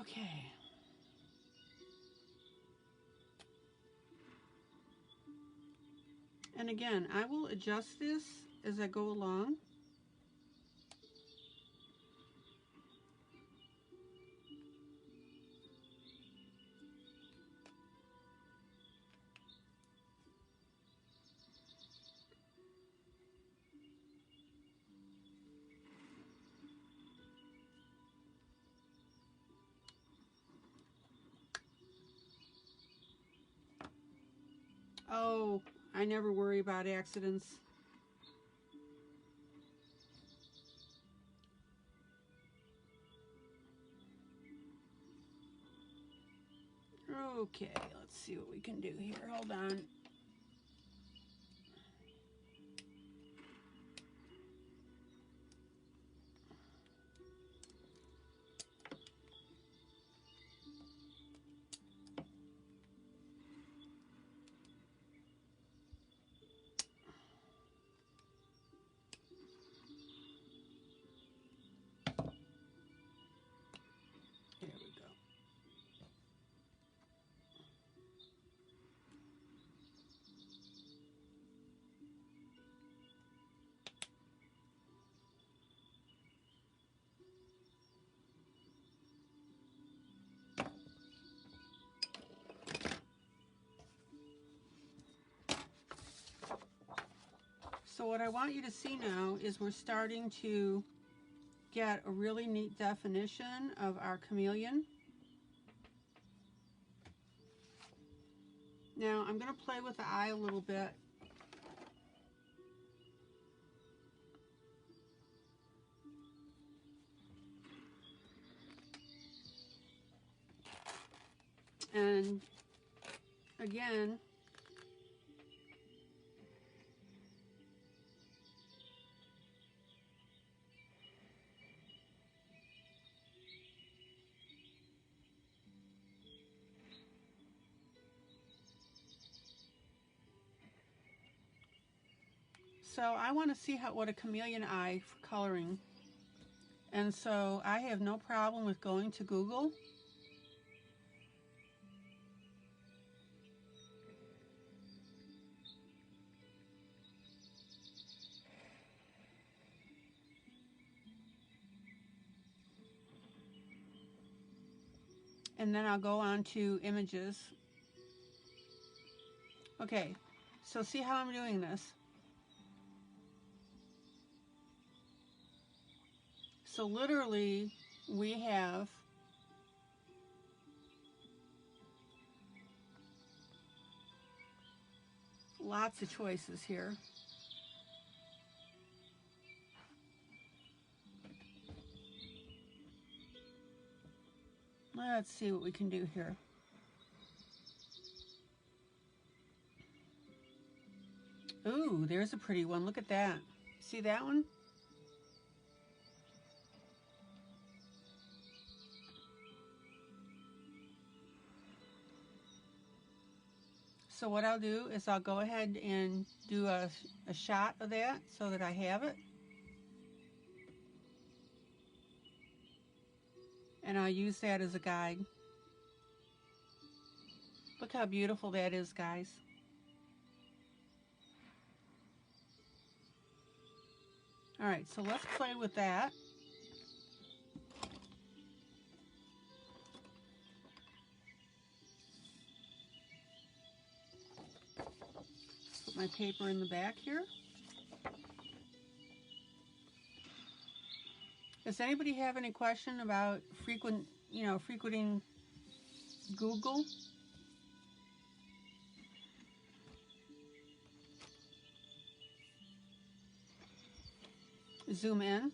Okay. And again, I will adjust this as I go along. Oh, I never worry about accidents. Okay, let's see what we can do here. Hold on. There we go. So what I want you to see now is we're starting to get a really neat definition of our chameleon. Now I'm going to play with the eye a little bit. And again, so I want to see what a chameleon eye for coloring. And so I have no problem with going to Google. And then I'll go on to images. Okay, so see how I'm doing this. So literally we have lots of choices here. Let's see what we can do here. Ooh, there's a pretty one. Look at that. See that one? So what I'll do is I'll go ahead and do a shot of that so that I have it. And I'll use that as a guide. Look how beautiful that is, guys. All right, so let's play with that. Put my paper in the back here. Does anybody have any question about frequenting Google? Zoom in.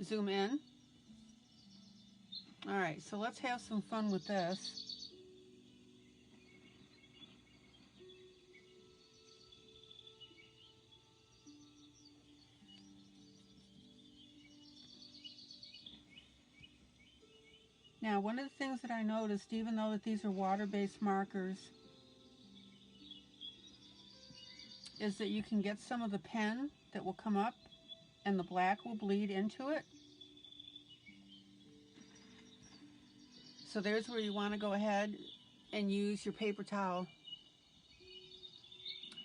Zoom in. All right, so let's have some fun with this. Now, one of the things that I noticed, even though that these are water-based markers, is that you can get some of the pen that will come up and the black will bleed into it. So there's where you want to go ahead and use your paper towel.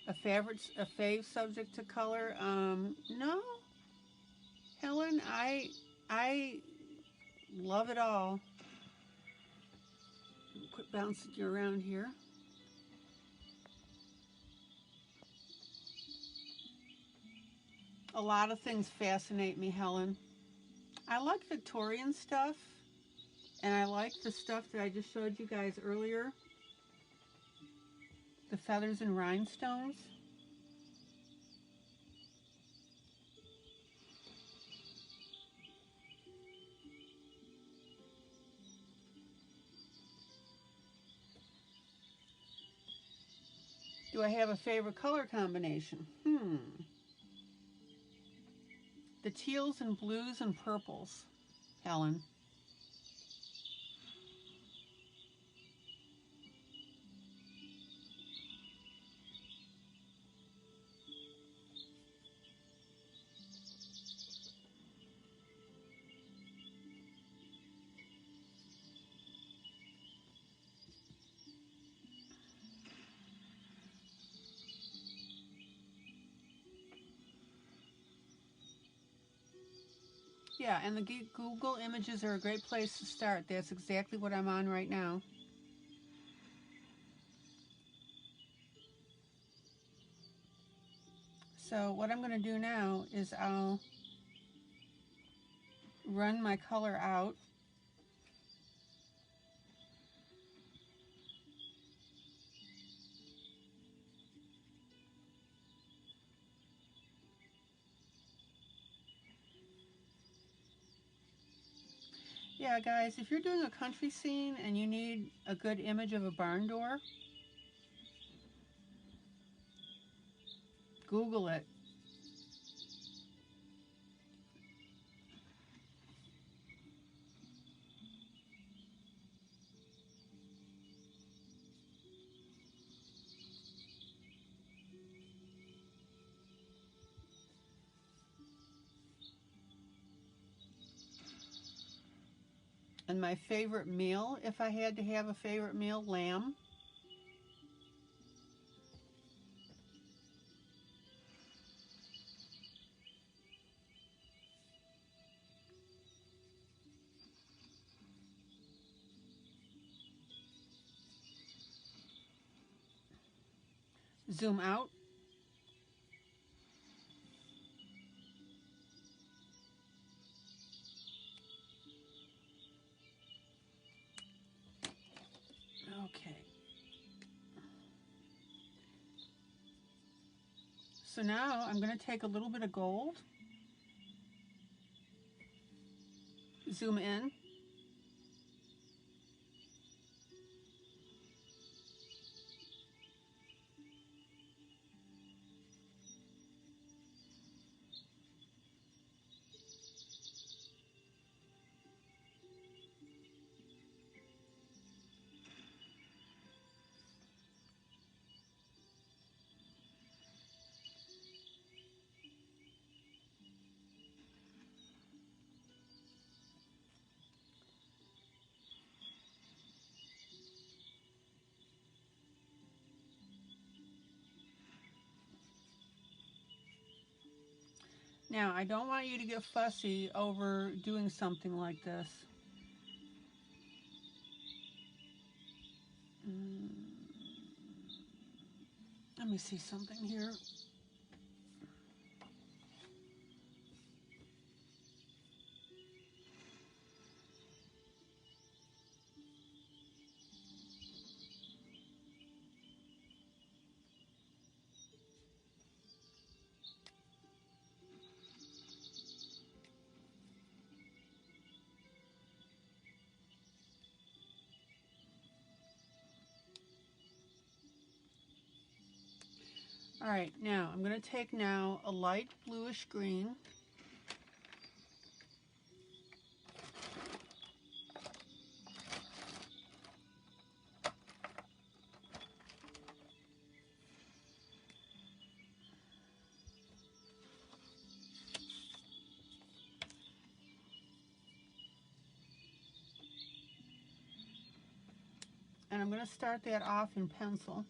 A fave subject to color? No, Helen, I love it all. Quit bouncing you around here. A lot of things fascinate me, Helen. I like Victorian stuff, and I like the stuff that I just showed you guys earlier. The feathers and rhinestones. Do I have a favorite color combination? The teals and blues and purples, Helen. Yeah, and the Google images are a great place to start. That's exactly what I'm on right now. So what I'm going to do now is I'll run my color out. Yeah, guys, if you're doing a country scene and you need a good image of a barn door, Google it. And my favorite meal, if I had to have a favorite meal, lamb. Zoom out. Okay. So now I'm going to take a little bit of gold, zoom in, Now, I don't want you to get fussy over doing something like this. Let me see something here. All right, now I'm going to take now a light bluish green. And I'm going to start that off in pencil.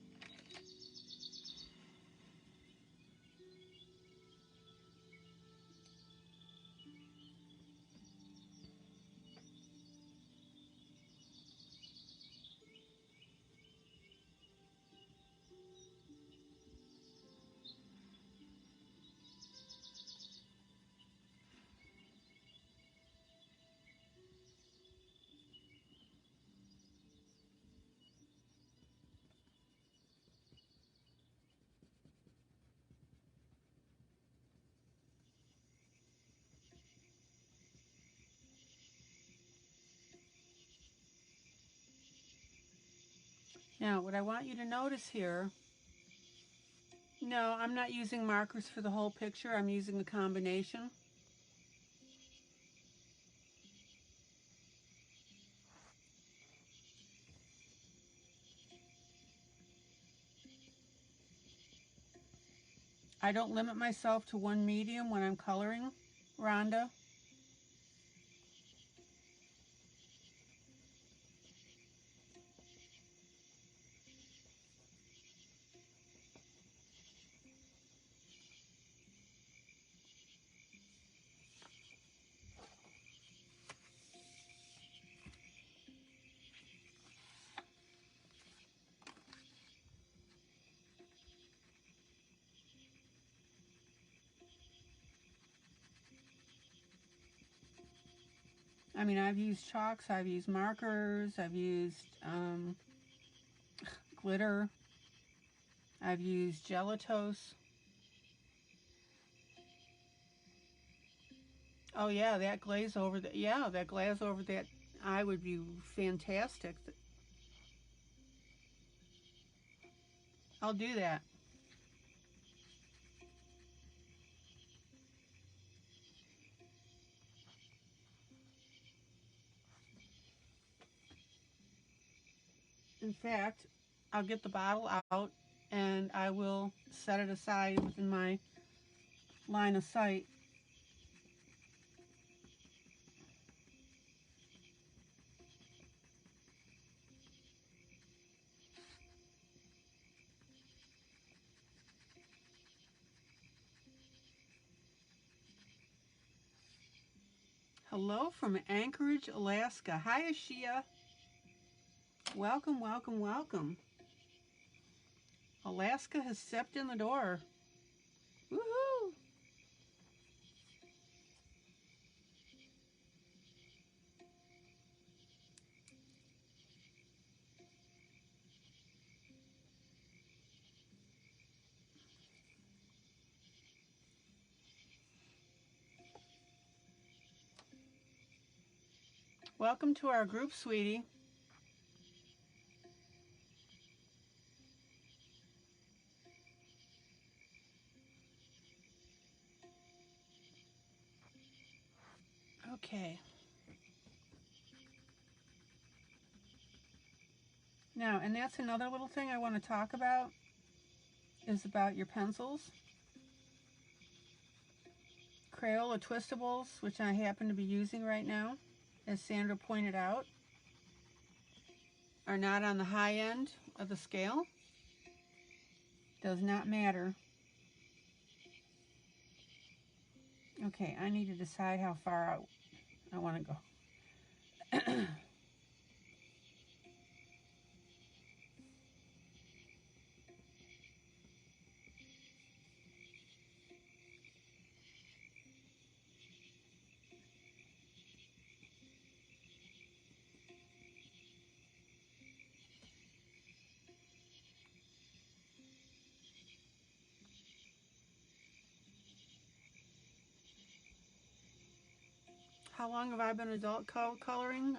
Now, what I want you to notice here, no, I'm not using markers for the whole picture. I'm using the combination. I don't limit myself to one medium when I'm coloring, Rhonda. I mean, I've used chalks, I've used markers, I've used glitter, I've used gelatos. Oh yeah, that glaze over the, yeah, that glaze over that eye would be fantastic. I'll do that. In fact, I'll get the bottle out and I will set it aside within my line of sight. Hello from Anchorage, Alaska. Hi, Ashia. Welcome, welcome, welcome. Alaska has stepped in the door. Woohoo! Welcome to our group, sweetie. Okay. Now, and that's another little thing I want to talk about, is about your pencils. Crayola Twistables, which I happen to be using right now, as Sandra pointed out, are not on the high end of the scale. Does not matter. Okay, I need to decide how far out I want to go. How long have I been adult coloring?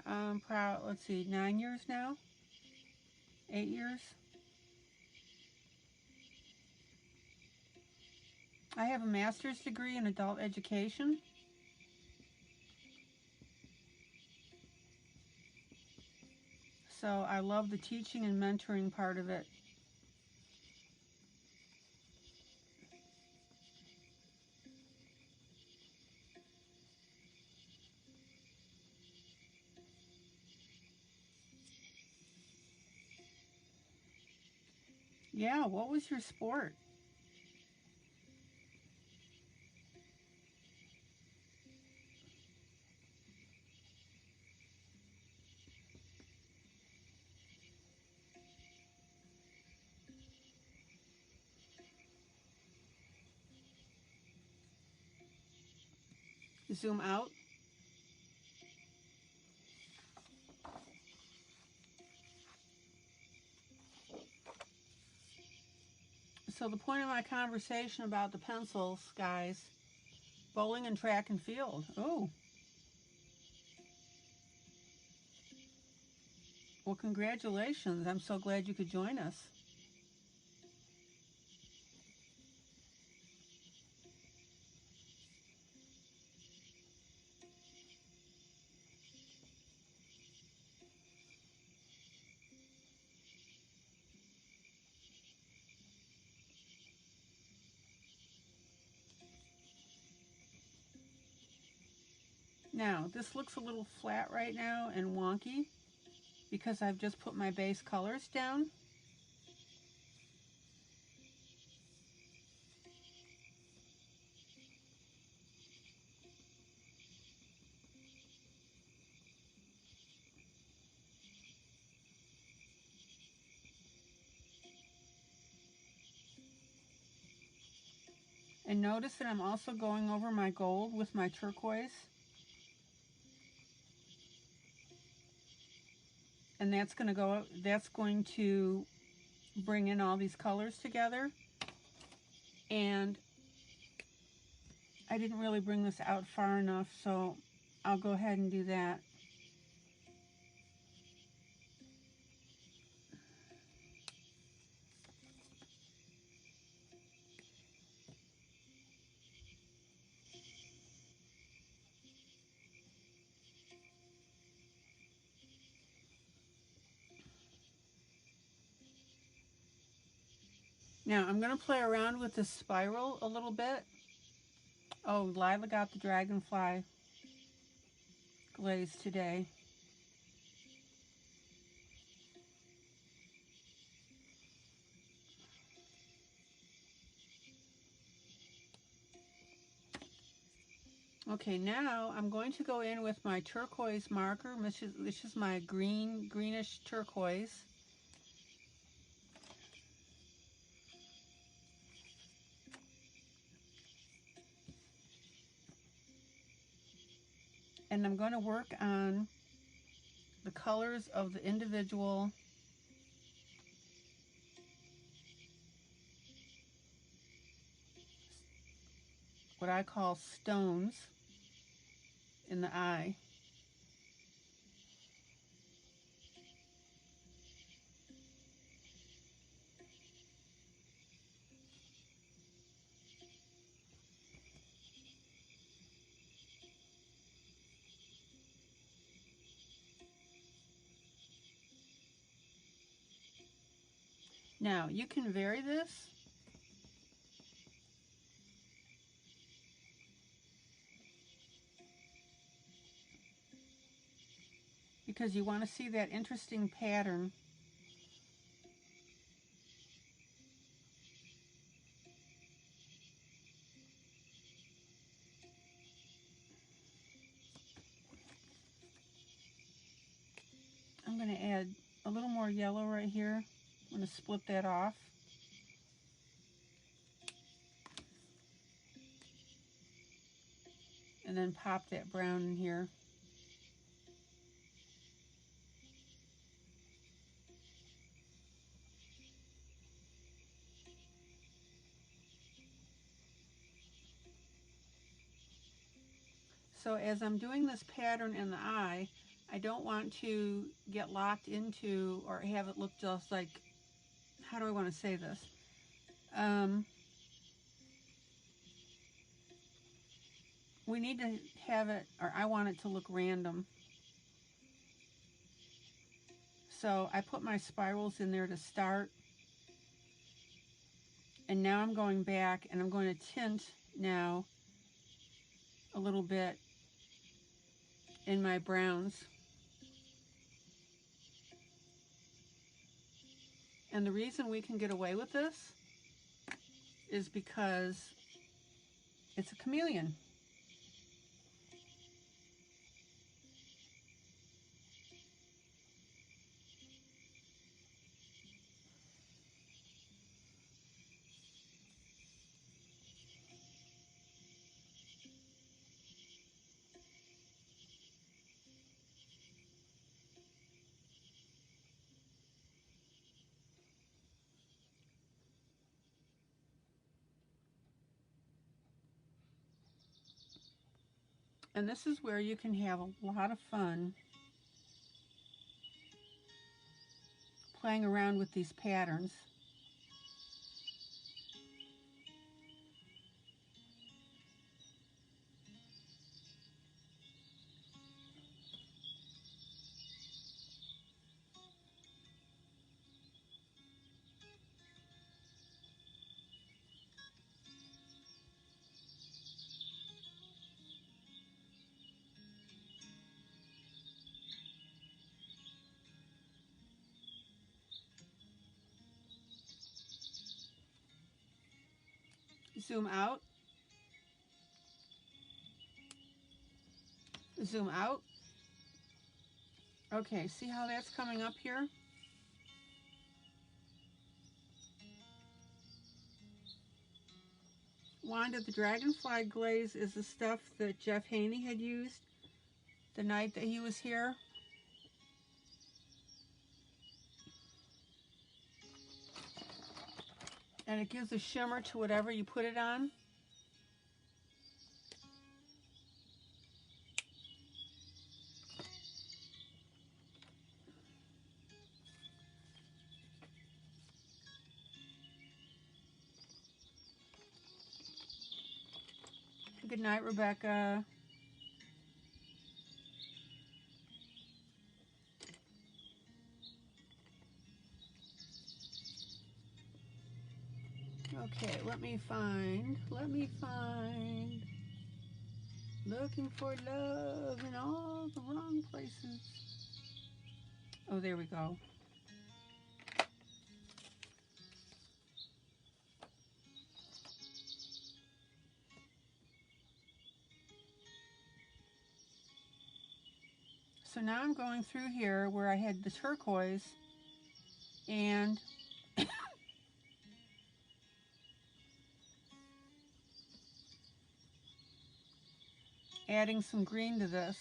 Let's see, 9 years now? 8 years? I have a master's degree in adult education. So I love the teaching and mentoring part of it. Yeah, what was your sport? Zoom out. So the point of my conversation about the pencils, guys, bowling and track and field. Oh. Well, congratulations. I'm so glad you could join us. Now, this looks a little flat right now and wonky because I've just put my base colors down. And notice that I'm also going over my gold with my turquoise. And that's going to bring in all these colors together. And I didn't really bring this out far enough, so I'll go ahead and do that. Now I'm going to play around with the spiral a little bit. Oh, Lila got the Dragonfly Glaze today. Okay, now I'm going to go in with my turquoise marker, which is my greenish turquoise. And I'm going to work on the colors of the individual what I call stones in the eye. Now, you can vary this because you want to see that interesting pattern. I'm going to add a little more yellow right here. I'm going to split that off. And then pop that brown in here. So as I'm doing this pattern in the eye, I don't want to get locked into or have it look just like, how do I want to say this? We need to have it, or I want it to look random. So I put my spirals in there to start. And now I'm going back and I'm going to tint now a little bit in my browns. And the reason we can get away with this is because it's a chameleon. And this is where you can have a lot of fun playing around with these patterns. Zoom out. Zoom out. Okay, see how that's coming up here? Wanda, the Dragonfly Glaze is the stuff that Jeff Haney had used the night that he was here. And it gives a shimmer to whatever you put it on. Good night, Rebecca. Okay, let me find. Looking for love in all the wrong places. Oh, there we go. So now I'm going through here where I had the turquoise and adding some green to this.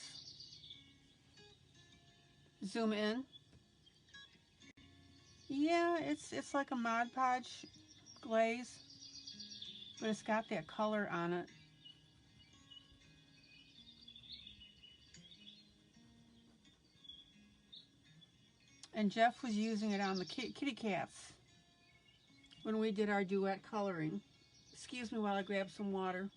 Zoom in. Yeah, it's like a Mod Podge glaze, but it's got that color on it. And Jeff was using it on the kitty cats when we did our duet coloring. Excuse me while I grab some water.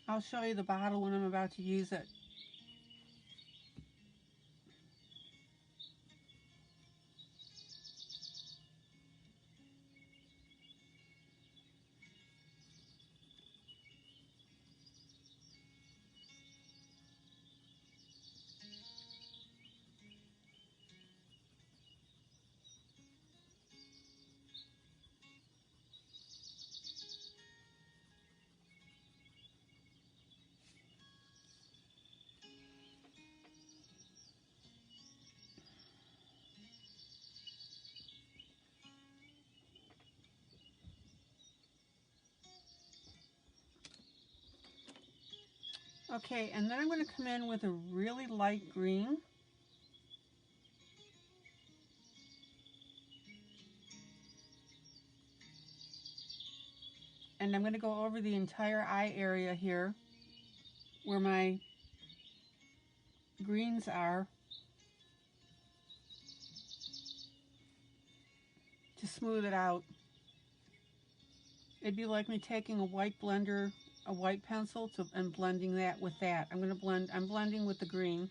I'll show you the bottle when I'm about to use it. Okay, and then I'm going to come in with a really light green. And I'm going to go over the entire eye area here where my greens are to smooth it out. It'd be like me taking a white blender, a white pencil, and blending that with that. I'm blending with the green.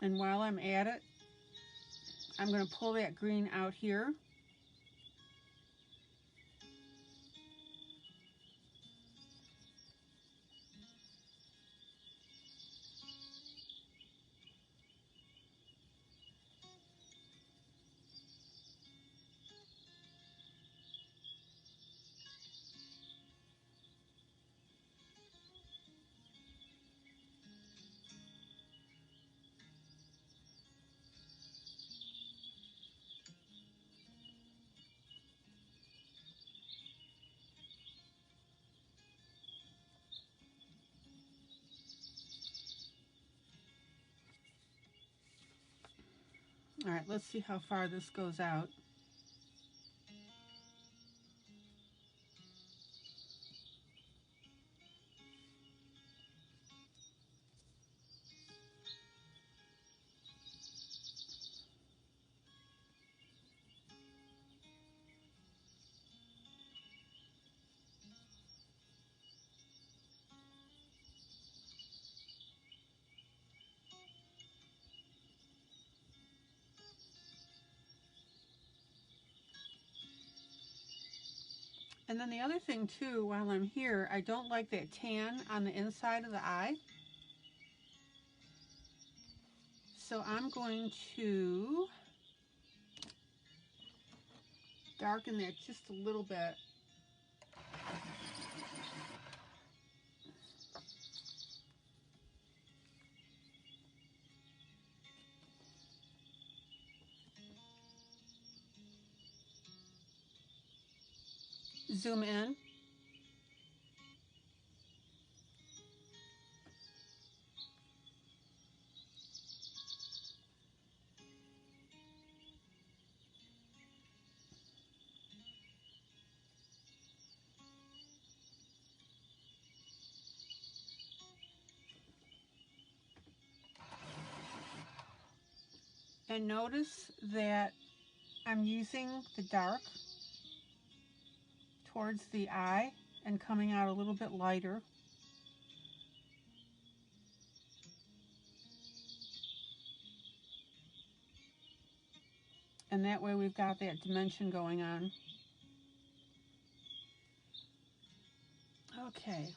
And while I'm at it, I'm going to pull that green out here. All right, let's see how far this goes out. And then the other thing too, while I'm here, I don't like that tan on the inside of the eye. So I'm going to darken that just a little bit. zoom in. And notice that I'm using the dark towards the eye and coming out a little bit lighter. And that way we've got that dimension going on. Okay.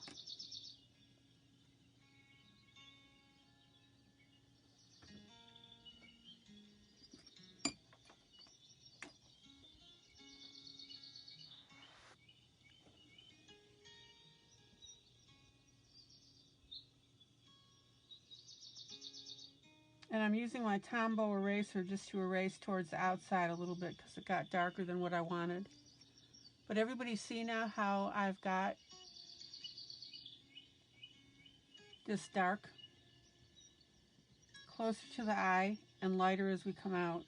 And I'm using my Tombow eraser just to erase towards the outside a little bit because it got darker than what I wanted. But everybody see now how I've got this dark closer to the eye and lighter as we come out.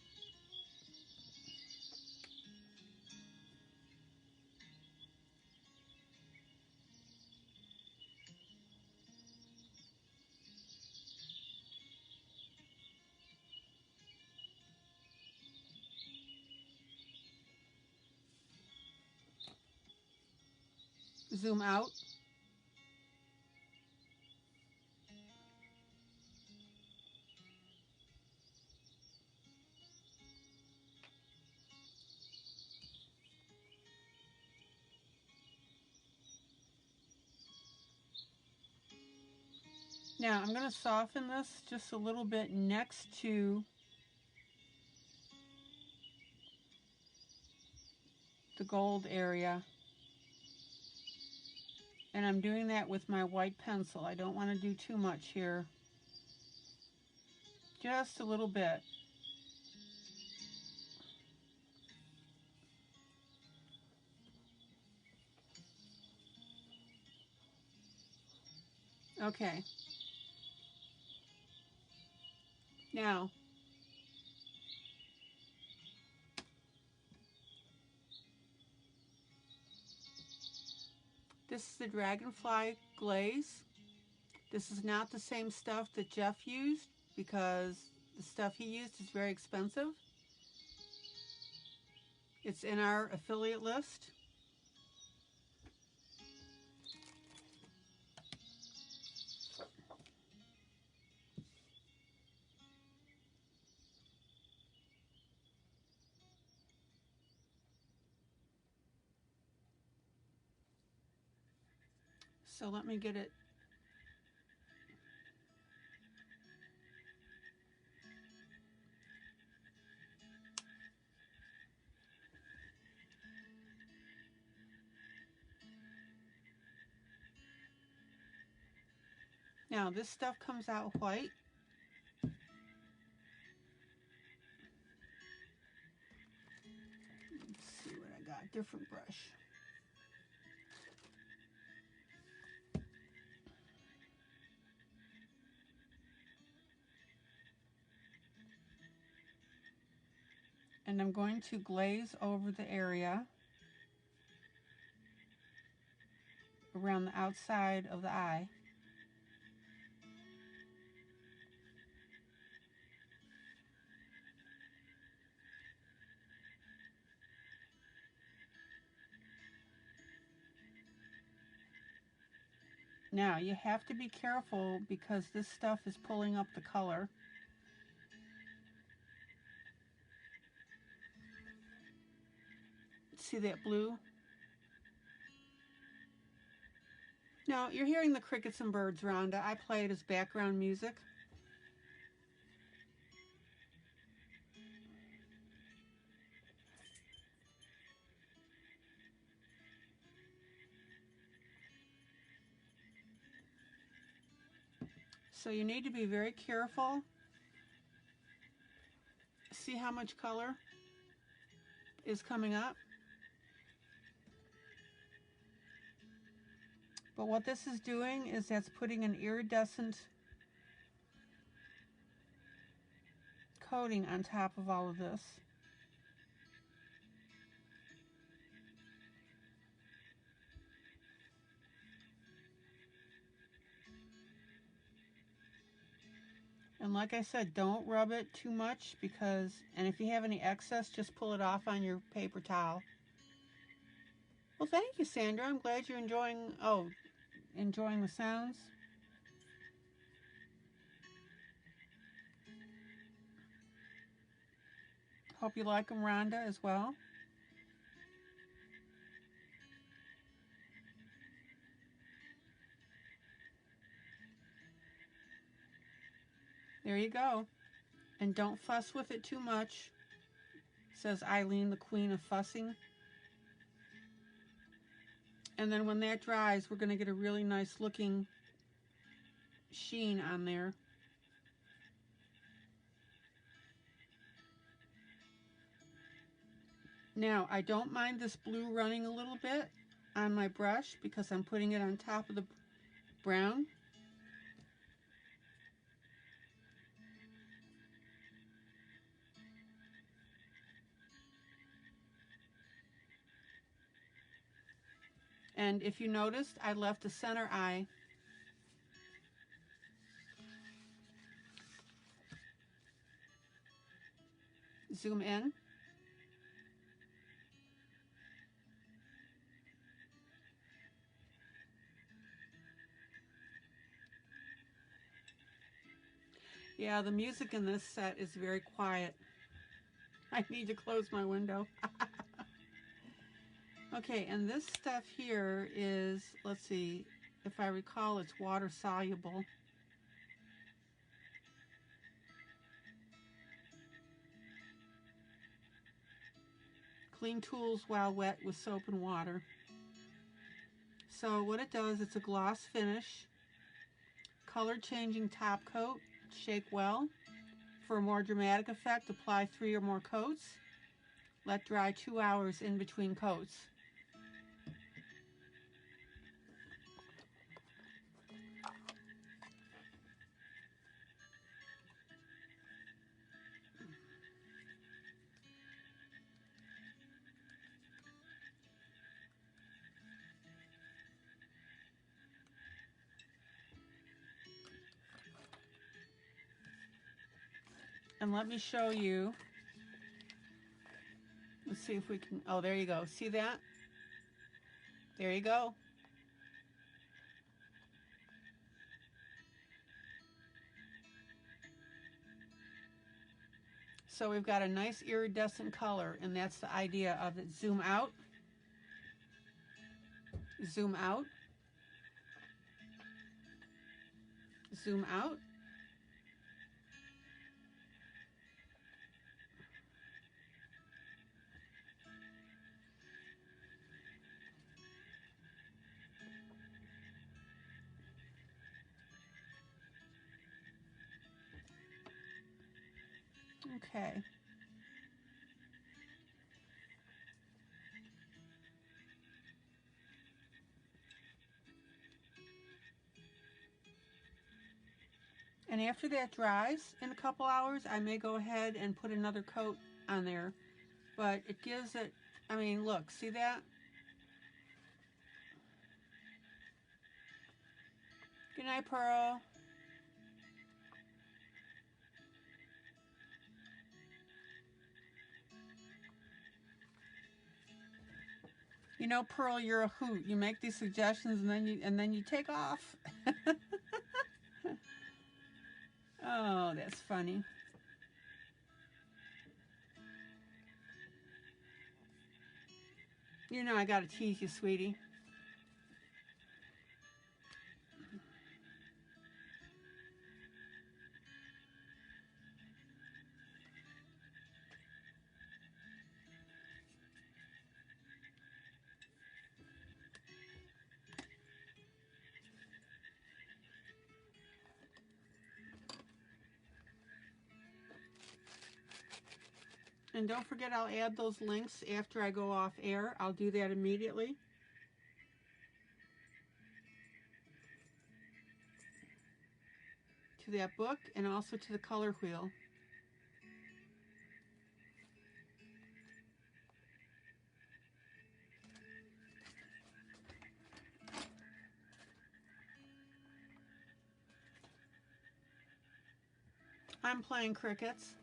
Zoom out. Now I'm going to soften this just a little bit next to the gold area. And I'm doing that with my white pencil. I don't want to do too much here. Just a little bit. Okay. Now, this is the Dragonfly Glaze. This is not the same stuff that Jeff used because the stuff he used is very expensive. It's in our affiliate list. So let me get it. Now this stuff comes out white. Let's see what I got. Different brush. And I'm going to glaze over the area around the outside of the eye. Now you have to be careful because this stuff is pulling up the color. See that blue? Now you're hearing the crickets and birds, Rhonda. I play it as background music. So you need to be very careful. See how much color is coming up? But what this is doing is that's putting an iridescent coating on top of all of this. And like I said, don't rub it too much because, and if you have any excess, just pull it off on your paper towel. Well, thank you, Sandra. I'm glad you're enjoying the sounds. Hope you like them, Rhonda, as well. There you go. And don't fuss with it too much, says ILene, the queen of fussing. And then when that dries, we're going to get a really nice looking sheen on there. Now, I don't mind this blue running a little bit on my brush because I'm putting it on top of the brown. And if you noticed, I left the center eye. Zoom in. Yeah, the music in this set is very quiet. I need to close my window. Okay, and this stuff here is, let's see, if I recall, it's water soluble. Clean tools while wet with soap and water. So what it does, it's a gloss finish, color changing top coat, shake well. For a more dramatic effect, apply 3 or more coats. Let dry 2 hours in between coats. And let me show you. Let's see if we can, oh, there you go. See that? There you go. So we've got a nice iridescent color, and that's the idea of it. Zoom out. Zoom out. Zoom out. Okay. And after that dries in a couple hours, I may go ahead and put another coat on there. But it gives it, I mean, look, see that? Good night, Pearl. You know, Pearl, you're a hoot. You make these suggestions and then you take off. Oh, that's funny. You know I gotta tease you, sweetie. And don't forget, I'll add those links after I go off air. I'll do that immediately. to that book and also to the color wheel. I'm playing crickets.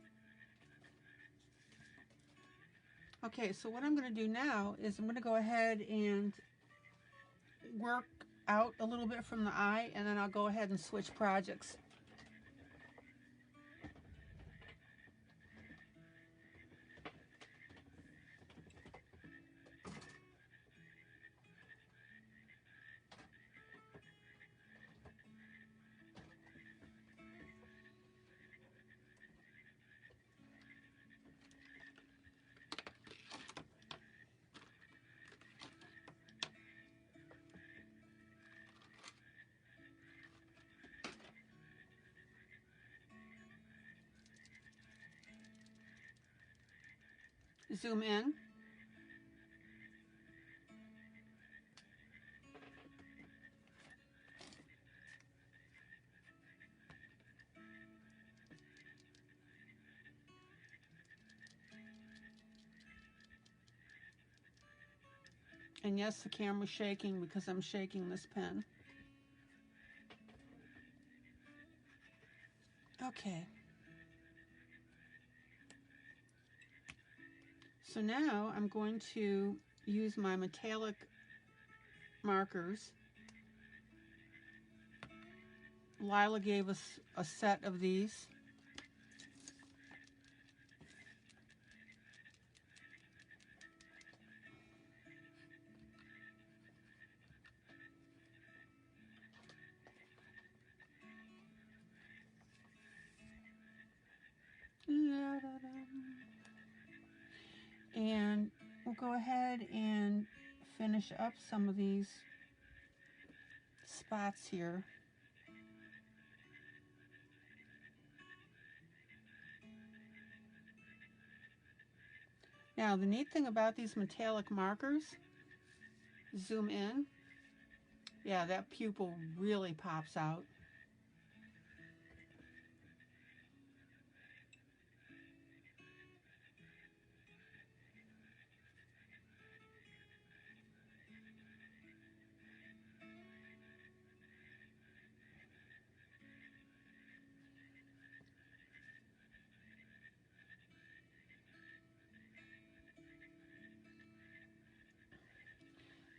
Okay, so what I'm going to do now is I'm going to go ahead and work out a little bit from the eye, and then I'll go ahead and switch projects. Zoom in. And yes, the camera's shaking because I'm shaking this pen. Okay. So now I'm going to use my metallic markers. Lila gave us a set of these. And we'll go ahead and finish up some of these spots here. Now, the neat thing about these metallic markers, zoom in, yeah, that pupil really pops out.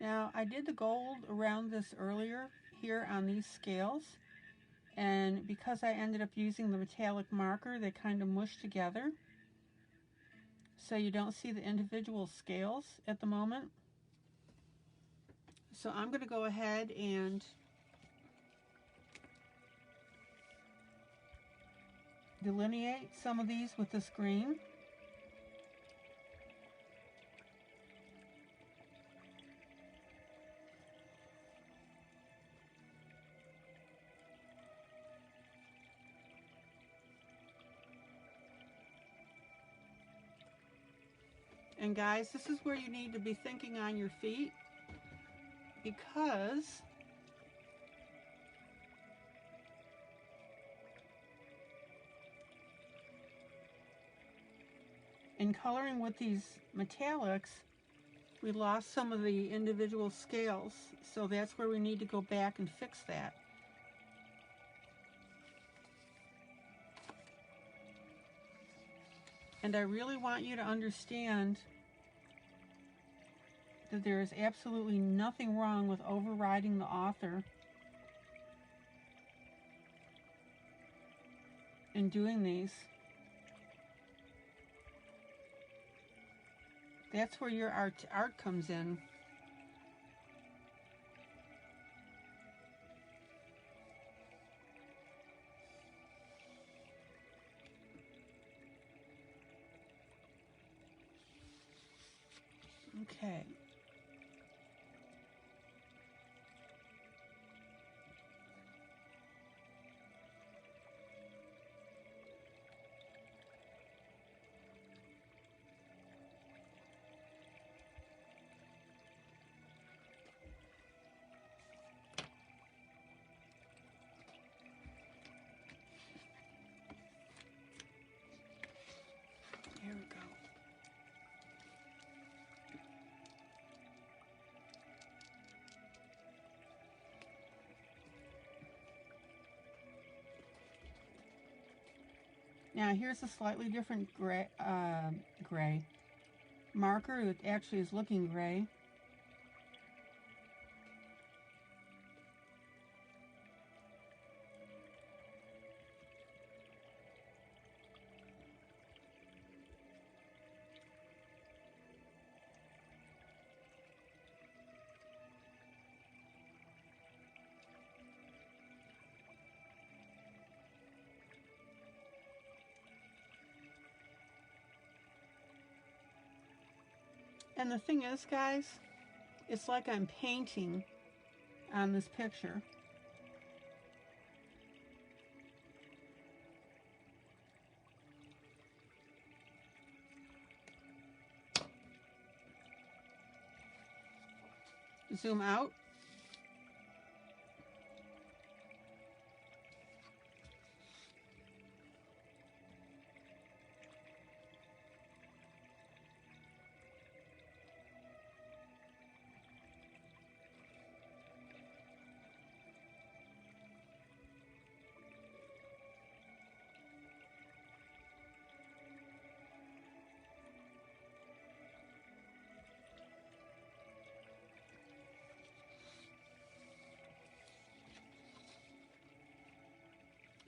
Now, I did the gold around this earlier here on these scales, and because I ended up using the metallic marker, they kind of mushed together, so you don't see the individual scales at the moment. So I'm going to go ahead and delineate some of these with this green. And guys, this is where you need to be thinking on your feet, because in coloring with these metallics, we lost some of the individual scales, so that's where we need to go back and fix that. And I really want you to understand that there is absolutely nothing wrong with overriding the author in doing these. That's where your art comes in. Okay. Now here's a slightly different gray marker that actually is looking gray. And the thing is, guys, it's like I'm painting on this picture. Zoom out.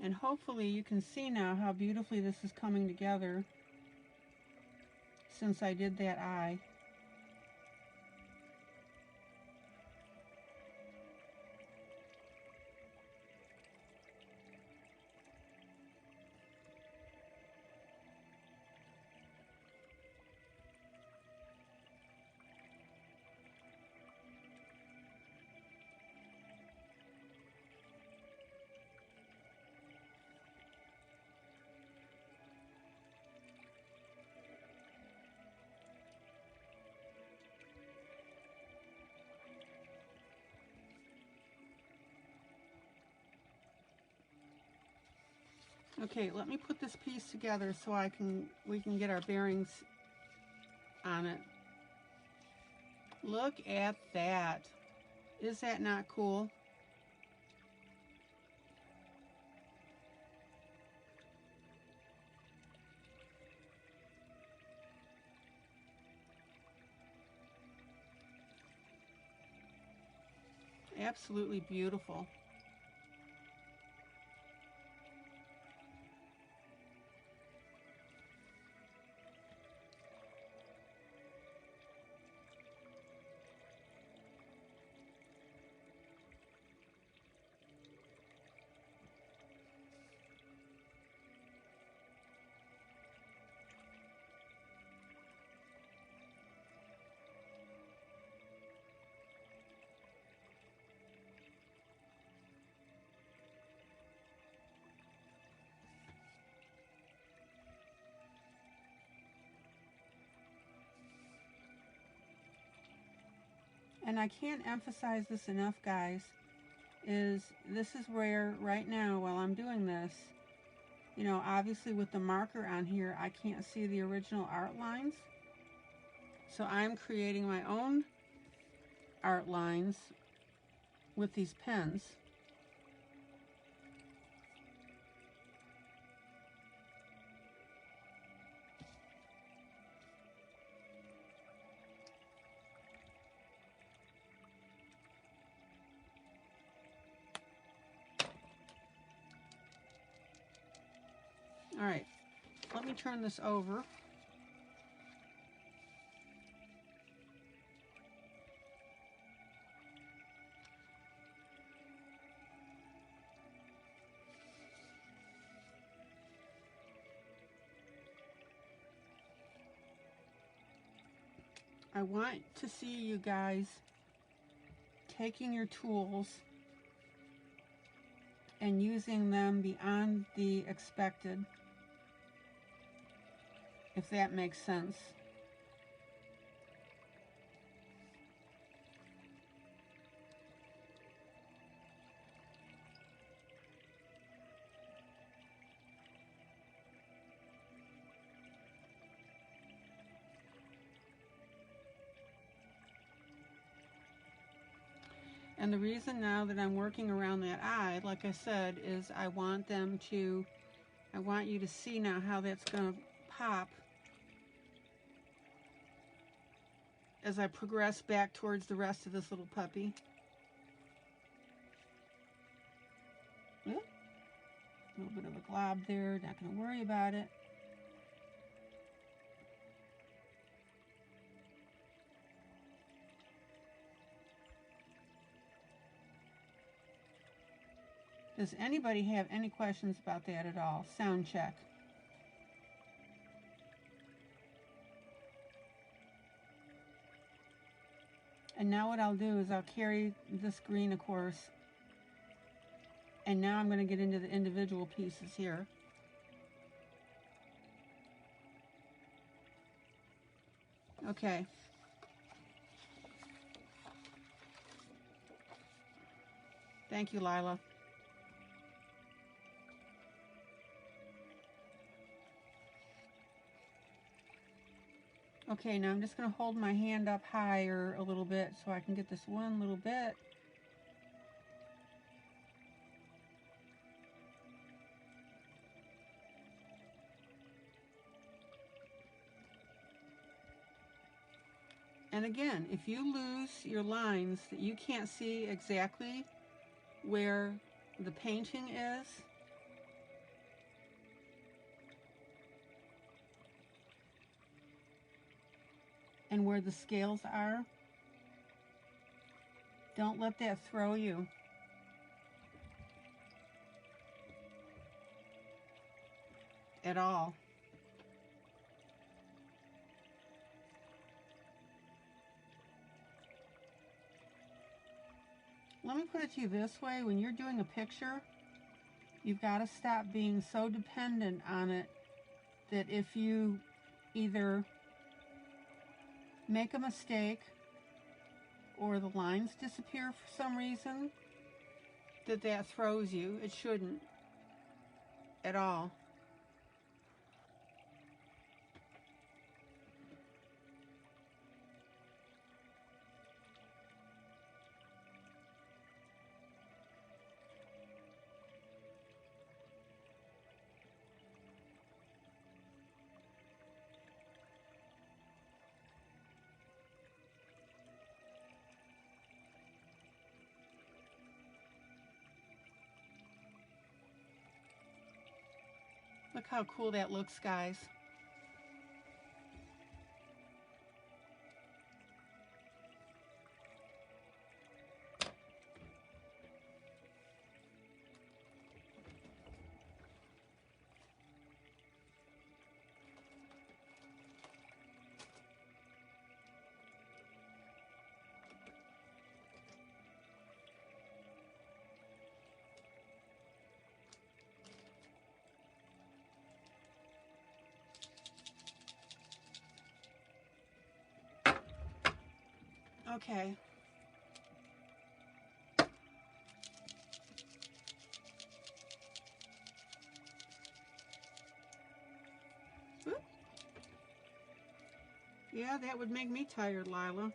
And hopefully you can see now how beautifully this is coming together since I did that eye. Okay, let me put this piece together so we can get our bearings on it. Look at that. Is that not cool? Absolutely beautiful. And I can't emphasize this enough, guys, this is where right now while I'm doing this, you know, obviously with the marker on here, I can't see the original art lines. So I'm creating my own art lines with these pens. All right, let me turn this over. I want to see you guys taking your tools and using them beyond the expected, if that makes sense. And the reason now that I'm working around that eye, like I said, is I want them to I want you to see now how that's going to pop as I progress back towards the rest of this little puppy. Oop. A little bit of a glob there, not going to worry about it. Does anybody have any questions about that at all? Sound check. And now what I'll do is I'll carry this green, of course, and now I'm going to get into the individual pieces here. Okay. Thank you, Lila. Okay, now I'm just going to hold my hand up higher a little bit so I can get this one little bit. And again, if you lose your lines that you can't see exactly where the painting is, and where the scales are, don't let that throw you. At all. Let me put it to you this way, when you're doing a picture, you've got to stop being so dependent on it that if you either make a mistake or the lines disappear for some reason, that throws you. It shouldn't at all. Look how cool that looks, guys. Okay. Oop. Yeah, that would make me tired, Lila.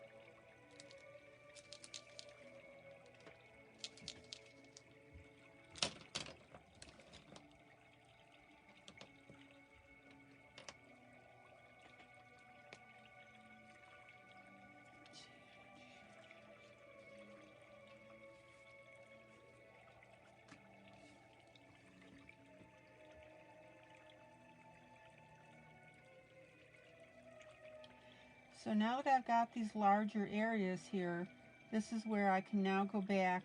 So now that I've got these larger areas here, this is where I can now go back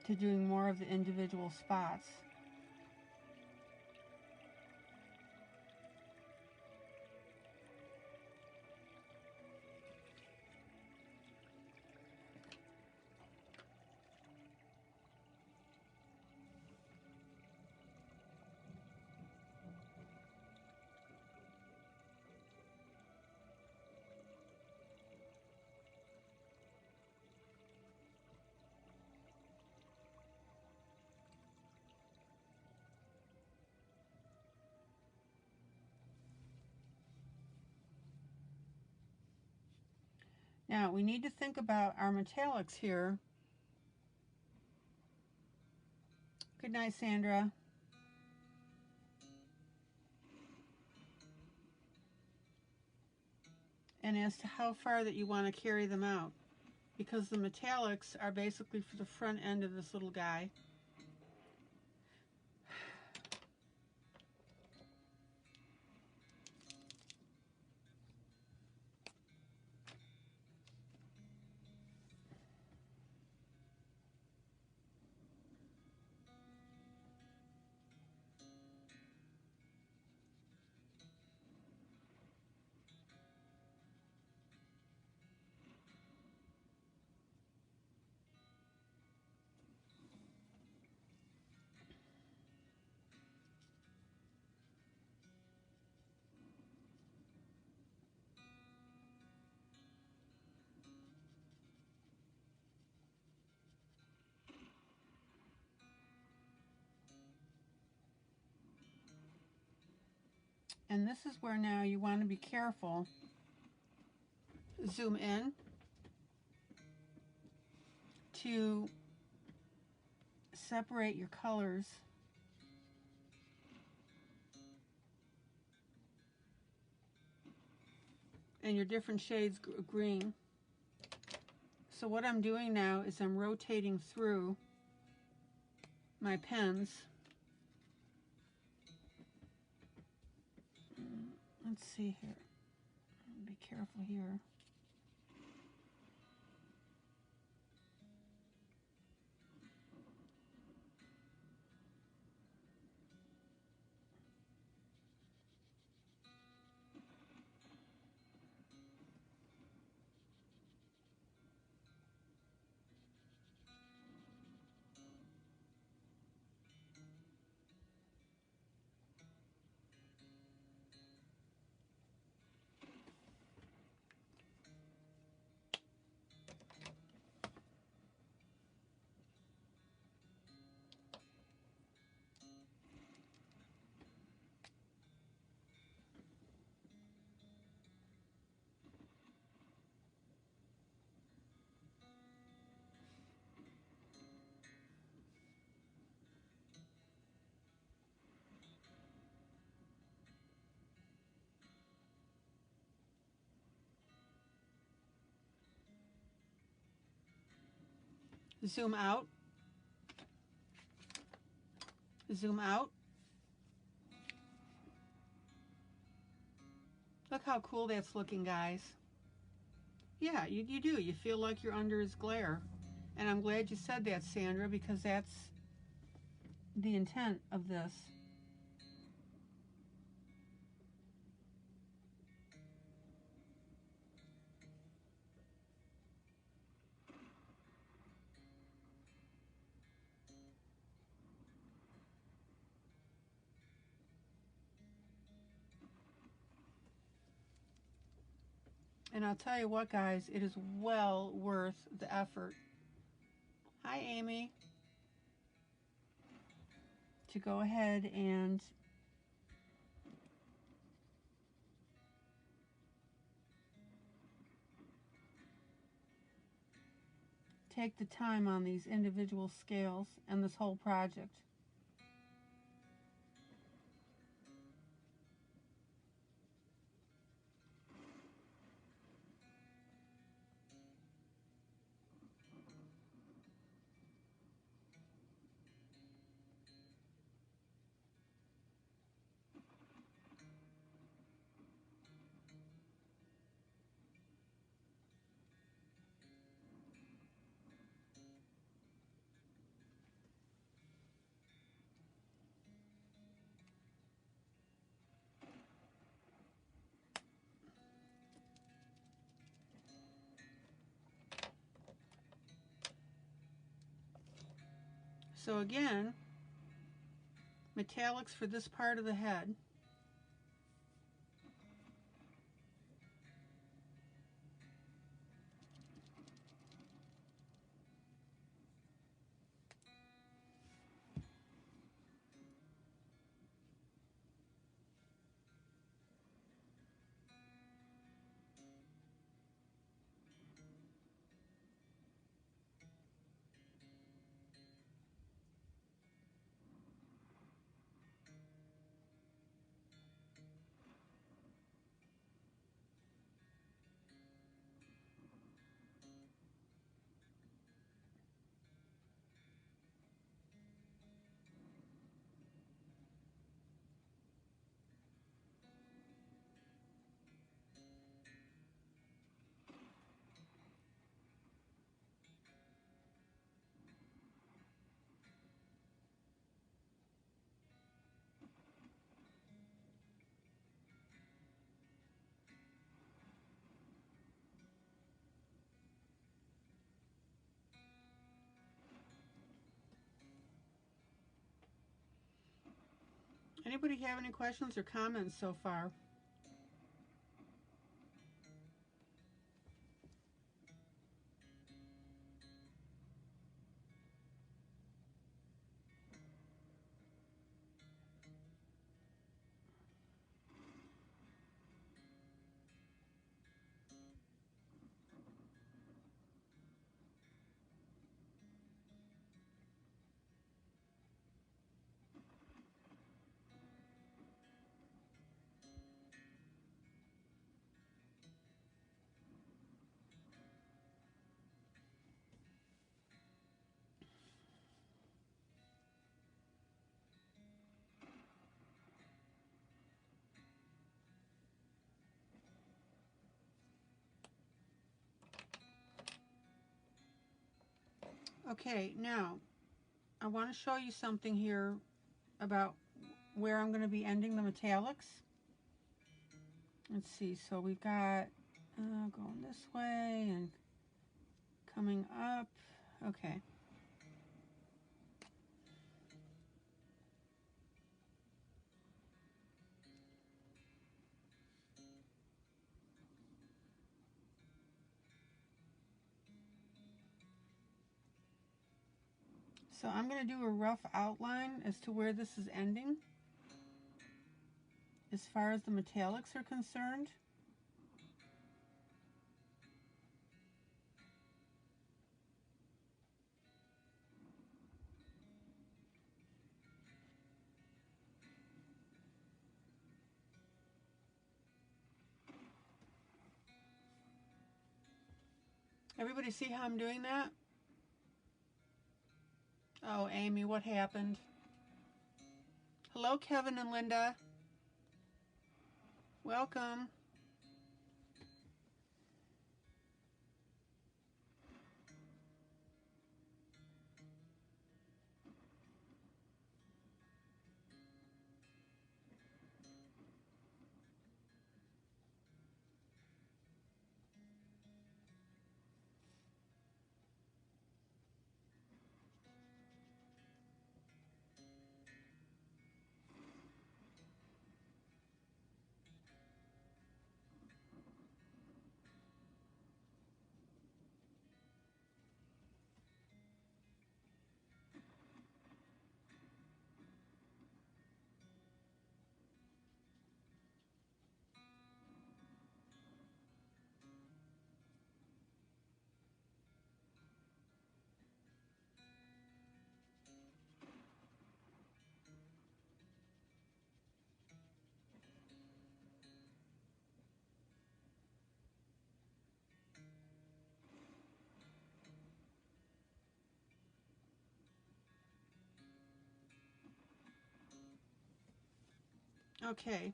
to doing more of the individual spots. Now we need to think about our metallics here. Good night, Sandra. And as to how far that you want to carry them out, because the metallics are basically for the front end of this little guy. And this is where now you want to be careful. Zoom in to separate your colors. And your different shades of green. So what I'm doing now is I'm rotating through my pens. Let's see here. Be careful here. Zoom out. Zoom out. Look how cool that's looking, guys. Yeah, you do. You feel like you're under his glare. And I'm glad you said that, Sandra, because that's the intent of this. And I'll tell you what, guys, it is well worth the effort. Hi, Amy. To go ahead and take the time on these individual scales and this whole project. So again, metallics for this part of the head. Anybody have any questions or comments so far? Okay, now I want to show you something here about where I'm going to be ending the metallics. Let's see, so we've got going this way and coming up. Okay. So I'm going to do a rough outline as to where this is ending as far as the metallics are concerned. Everybody see how I'm doing that? Oh, Amy, what happened? Hello, Kevin and Linda. Welcome. Okay.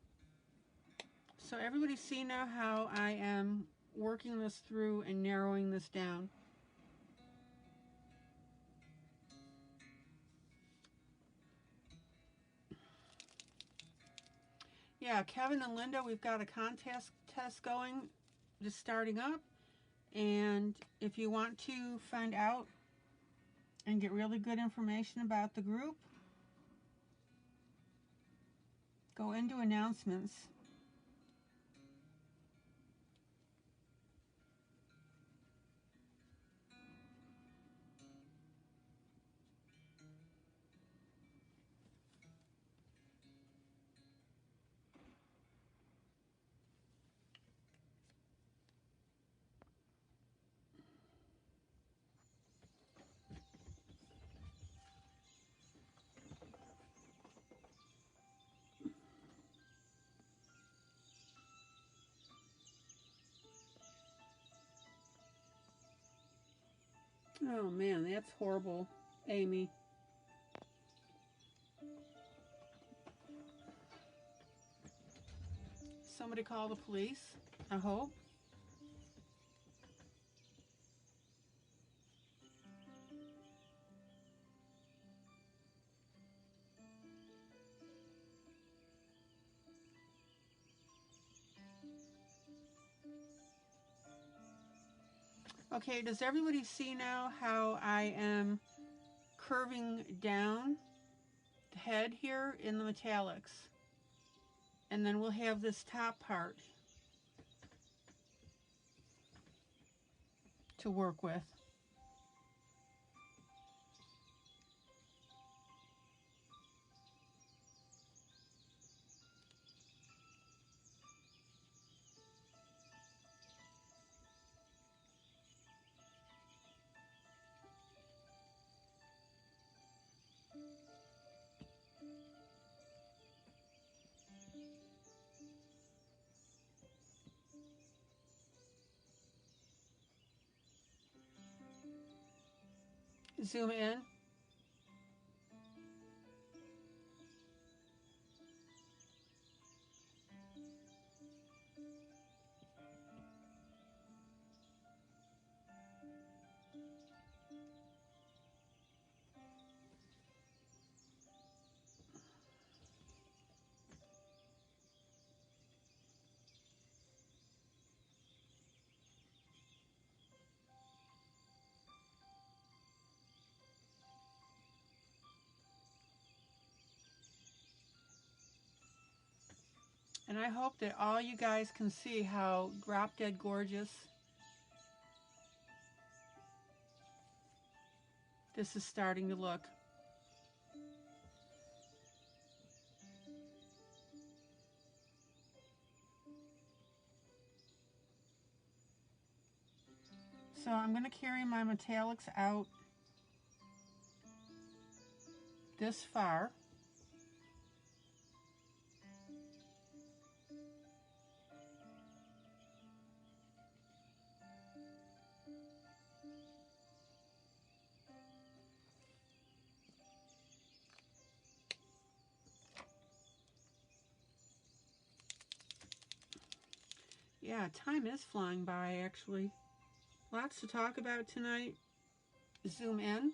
So everybody see now how I am working this through and narrowing this down. Yeah, Kevin and Linda, we've got a contest going, just starting up. And if you want to find out and get really good information about the group, go into announcements. Oh man, that's horrible, Amy. Somebody call the police, I hope. Okay, does everybody see now how I am curving down head here in the metallics. And then we'll have this top part to work with. Zoom in. And I hope that all you guys can see how drop dead gorgeous this is starting to look. So I'm going to carry my metallics out this far. Yeah, time is flying by actually. Lots to talk about tonight. Zoom in.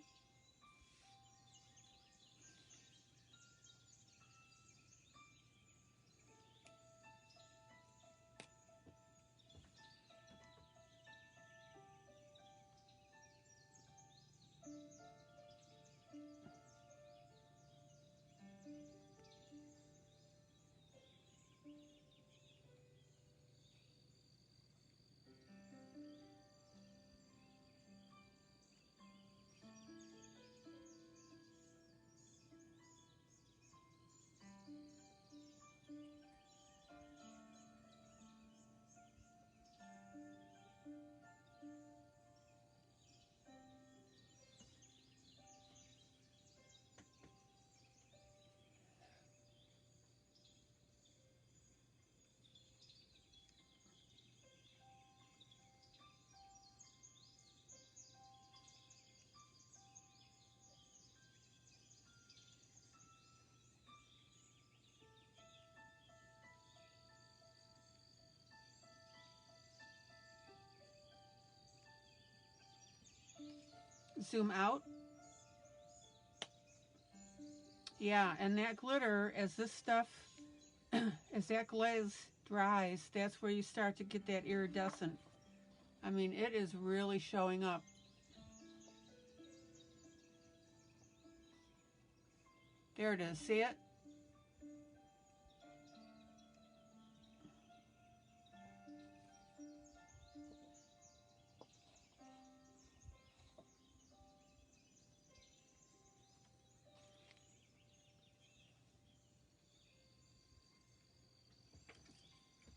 Zoom out. Yeah, and that glitter, as this stuff, as that glaze dries, that's where you start to get that iridescent. I mean, it is really showing up. There it is. See it?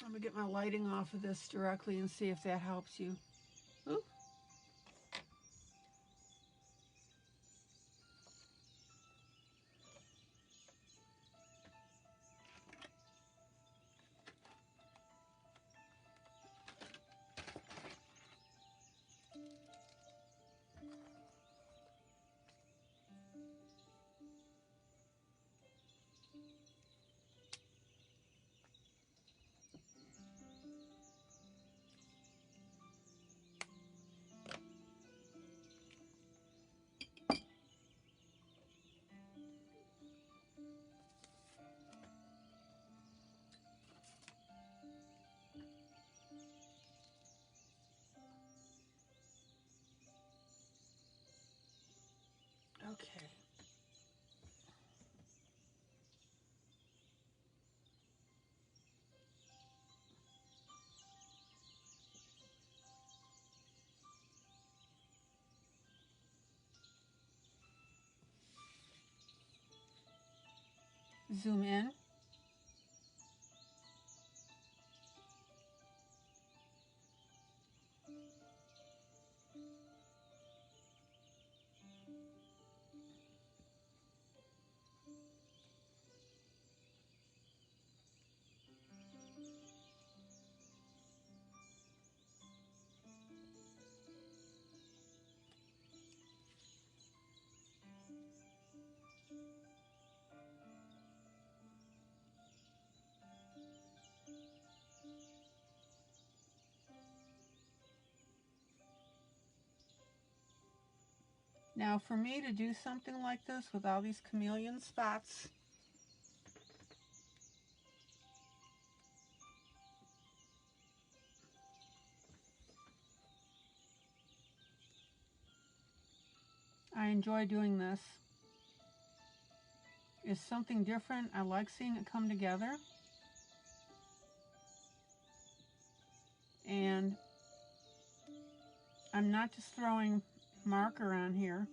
I'm going to get my lighting off of this directly and see if that helps you. Ooh. zoom in. Now for me to do something like this with all these chameleon spots, I enjoy doing this. It's something different. I like seeing it come together. And I'm not just throwing marker on here.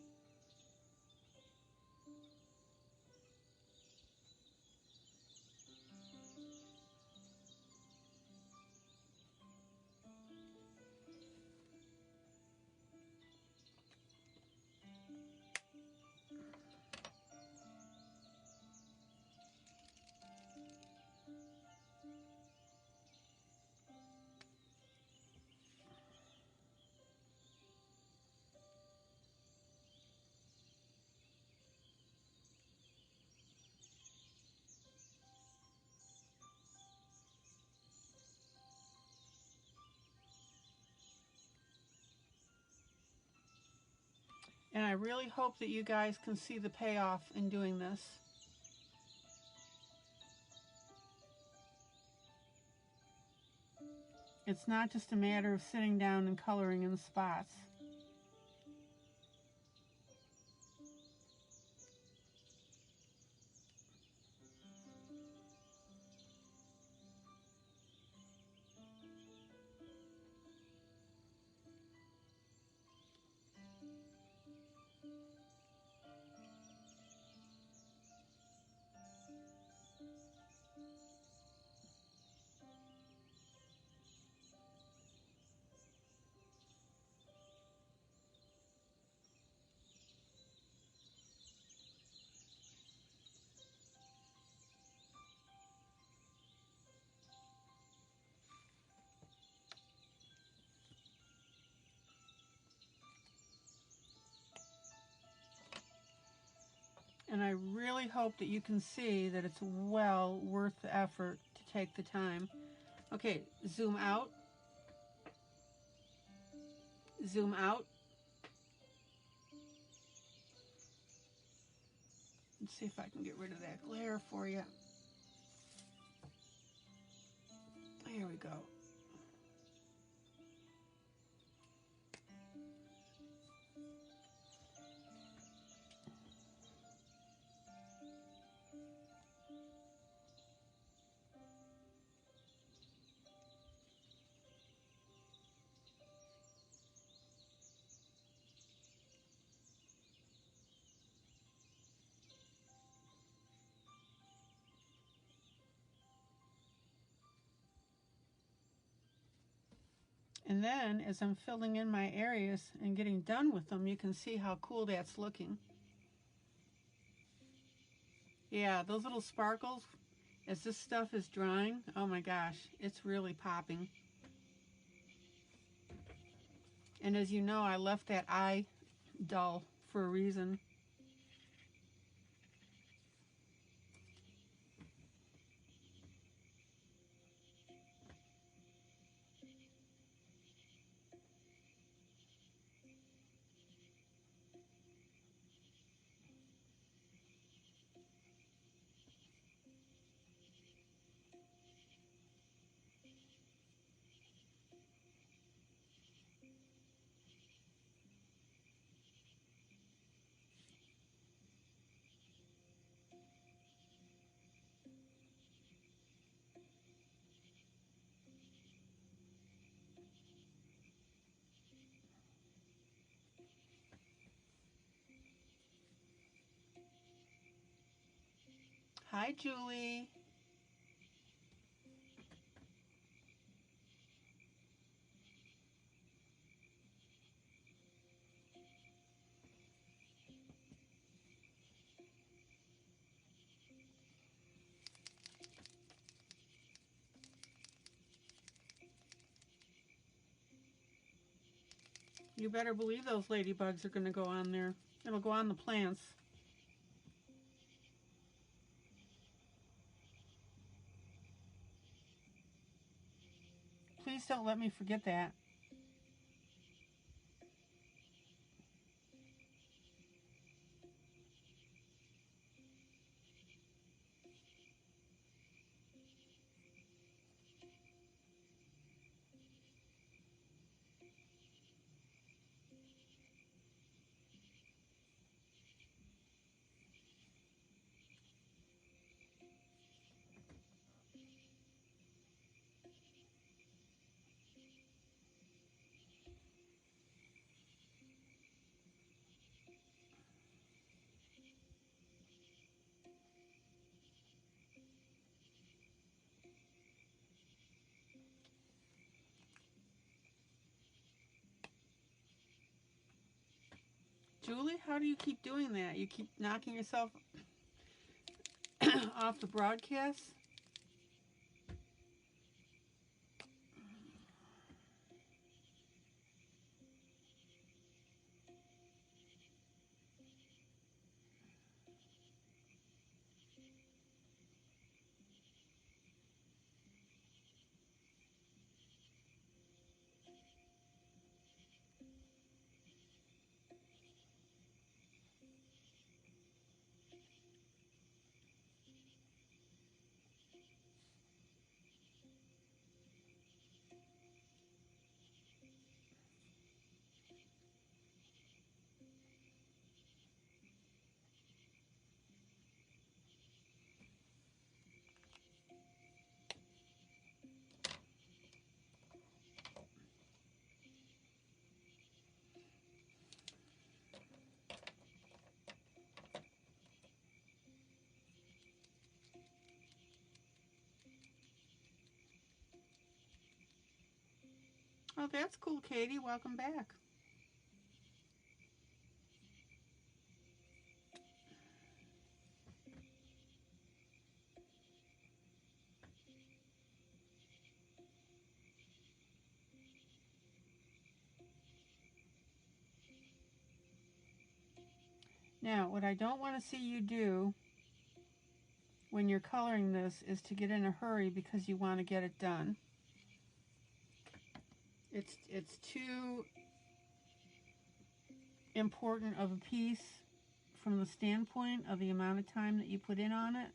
And I really hope that you guys can see the payoff in doing this. It's not just a matter of sitting down and coloring in spots. And I really hope that you can see that it's well worth the effort to take the time. Okay, zoom out. Zoom out. Let's see if I can get rid of that glare for you. There we go. And then as I'm filling in my areas and getting done with them, you can see how cool that's looking. Yeah, those little sparkles, as this stuff is drying, oh my gosh, it's really popping. And as you know, I left that eye dull for a reason. Hi, Julie. You better believe those ladybugs are going to go on there. It'll go on the plants. Please don't let me forget that. Julie, how do you keep doing that? You keep knocking yourself off the broadcast? Oh, that's cool, Katie. Welcome back. Now, what I don't want to see you do when you're coloring this is to get in a hurry because you want to get it done. It's too important of a piece from the standpoint of the amount of time that you put in on it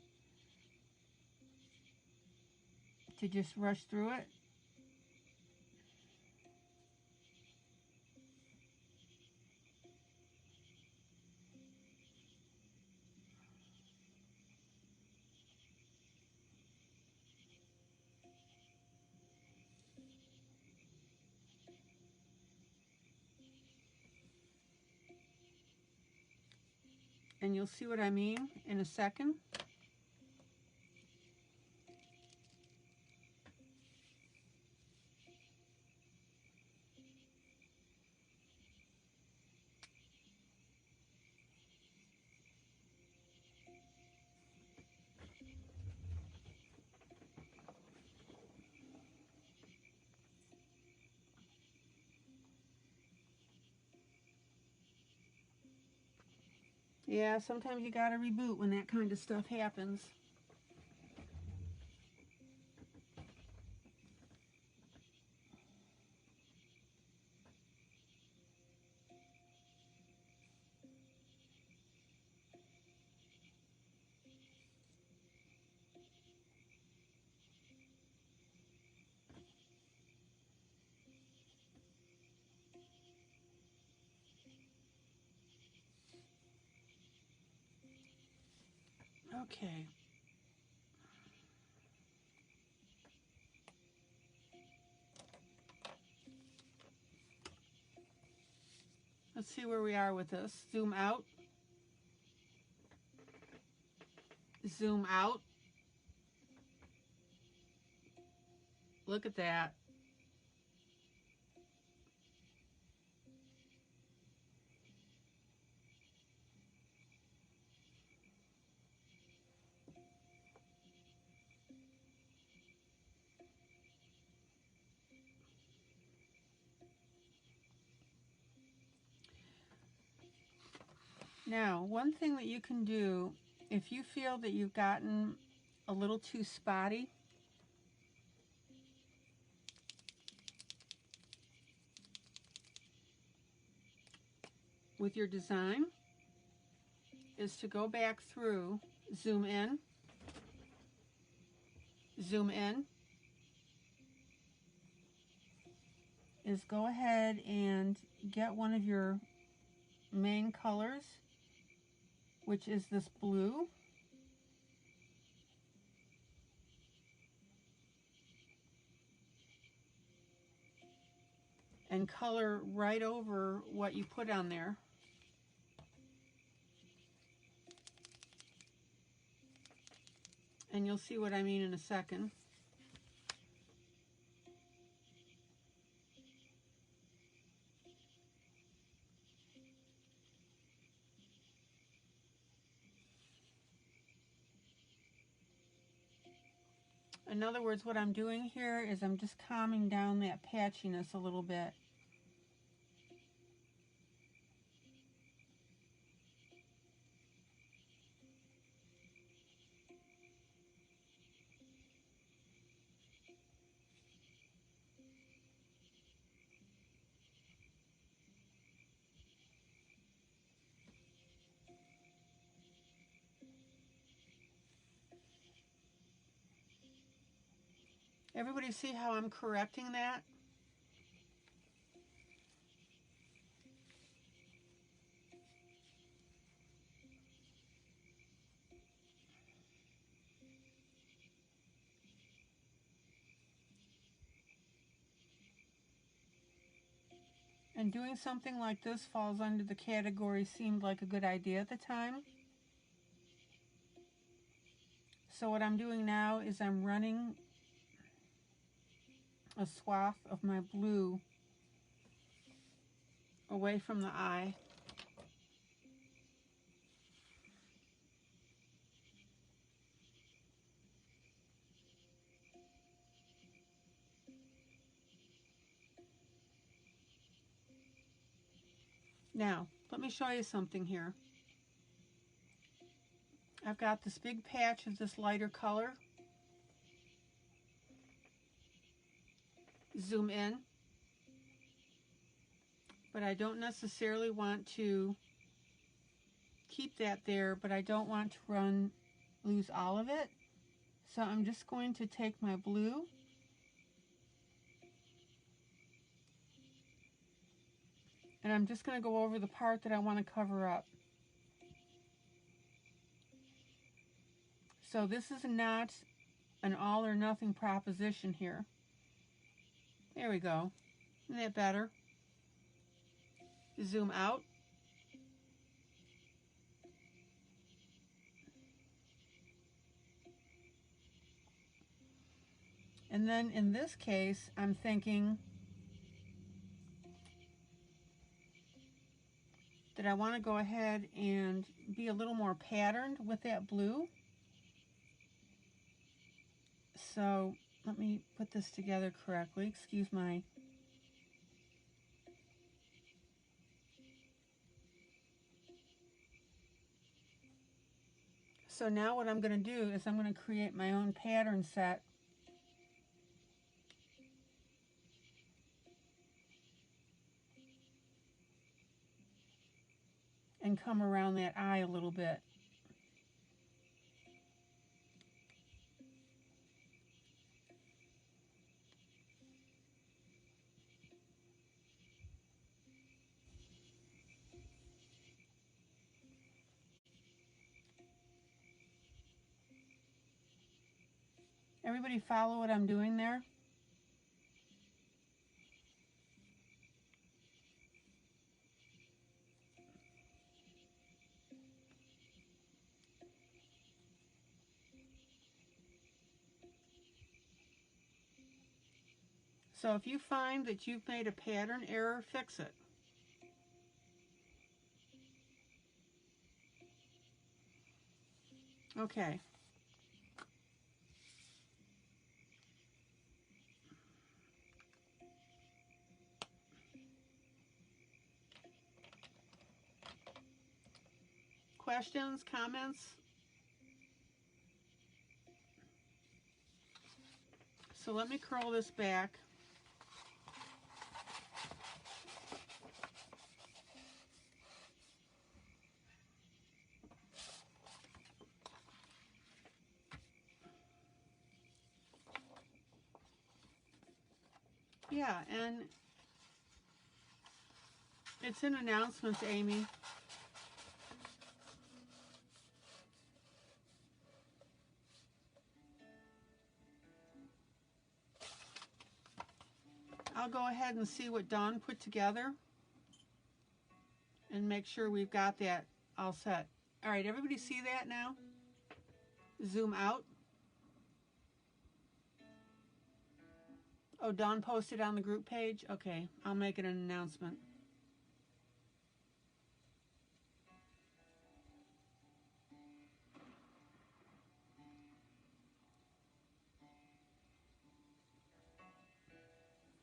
to just rush through it. And you'll see what I mean in a second. Yeah, sometimes you gotta reboot when that kind of stuff happens. Okay. Let's see where we are with this. Zoom out. zoom out. Look at that. Now, one thing that you can do, if you feel that you've gotten a little too spotty, with your design, is to go back through, zoom in, is go ahead and get one of your main colors, which is this blue, and color right over what you put on there. And you'll see what I mean in a second. In other words, what I'm doing here is I'm just calming down that patchiness a little bit. Everybody see how I'm correcting that? And doing something like this falls under the category seemed like a good idea at the time. So what I'm doing now is I'm running a swath of my blue away from the eye. Now, let me show you something here. I've got this big patch of this lighter color. Zoom in. But I don't necessarily want to keep that there, but I don't want to lose all of it. So I'm just going to take my blue and I'm just going to go over the part that I want to cover up. So this is not an all or nothing proposition here. There we go. Isn't that better? Zoom out. And then in this case, I'm thinking that I want to go ahead and be a little more patterned with that blue. So let me put this together correctly. Excuse my... So now what I'm going to do is I'm going to create my own pattern set. And come around that eye a little bit. Everybody follow what I'm doing there? So if you find that you've made a pattern error, fix it. Okay. Questions, comments? So let me curl this back. Yeah, and it's in announcements, Amy. I'll go ahead and see what Dawn put together and make sure we've got that all set. All right, everybody see that now? Zoom out. Oh, Dawn posted on the group page? Okay, I'll make it an announcement.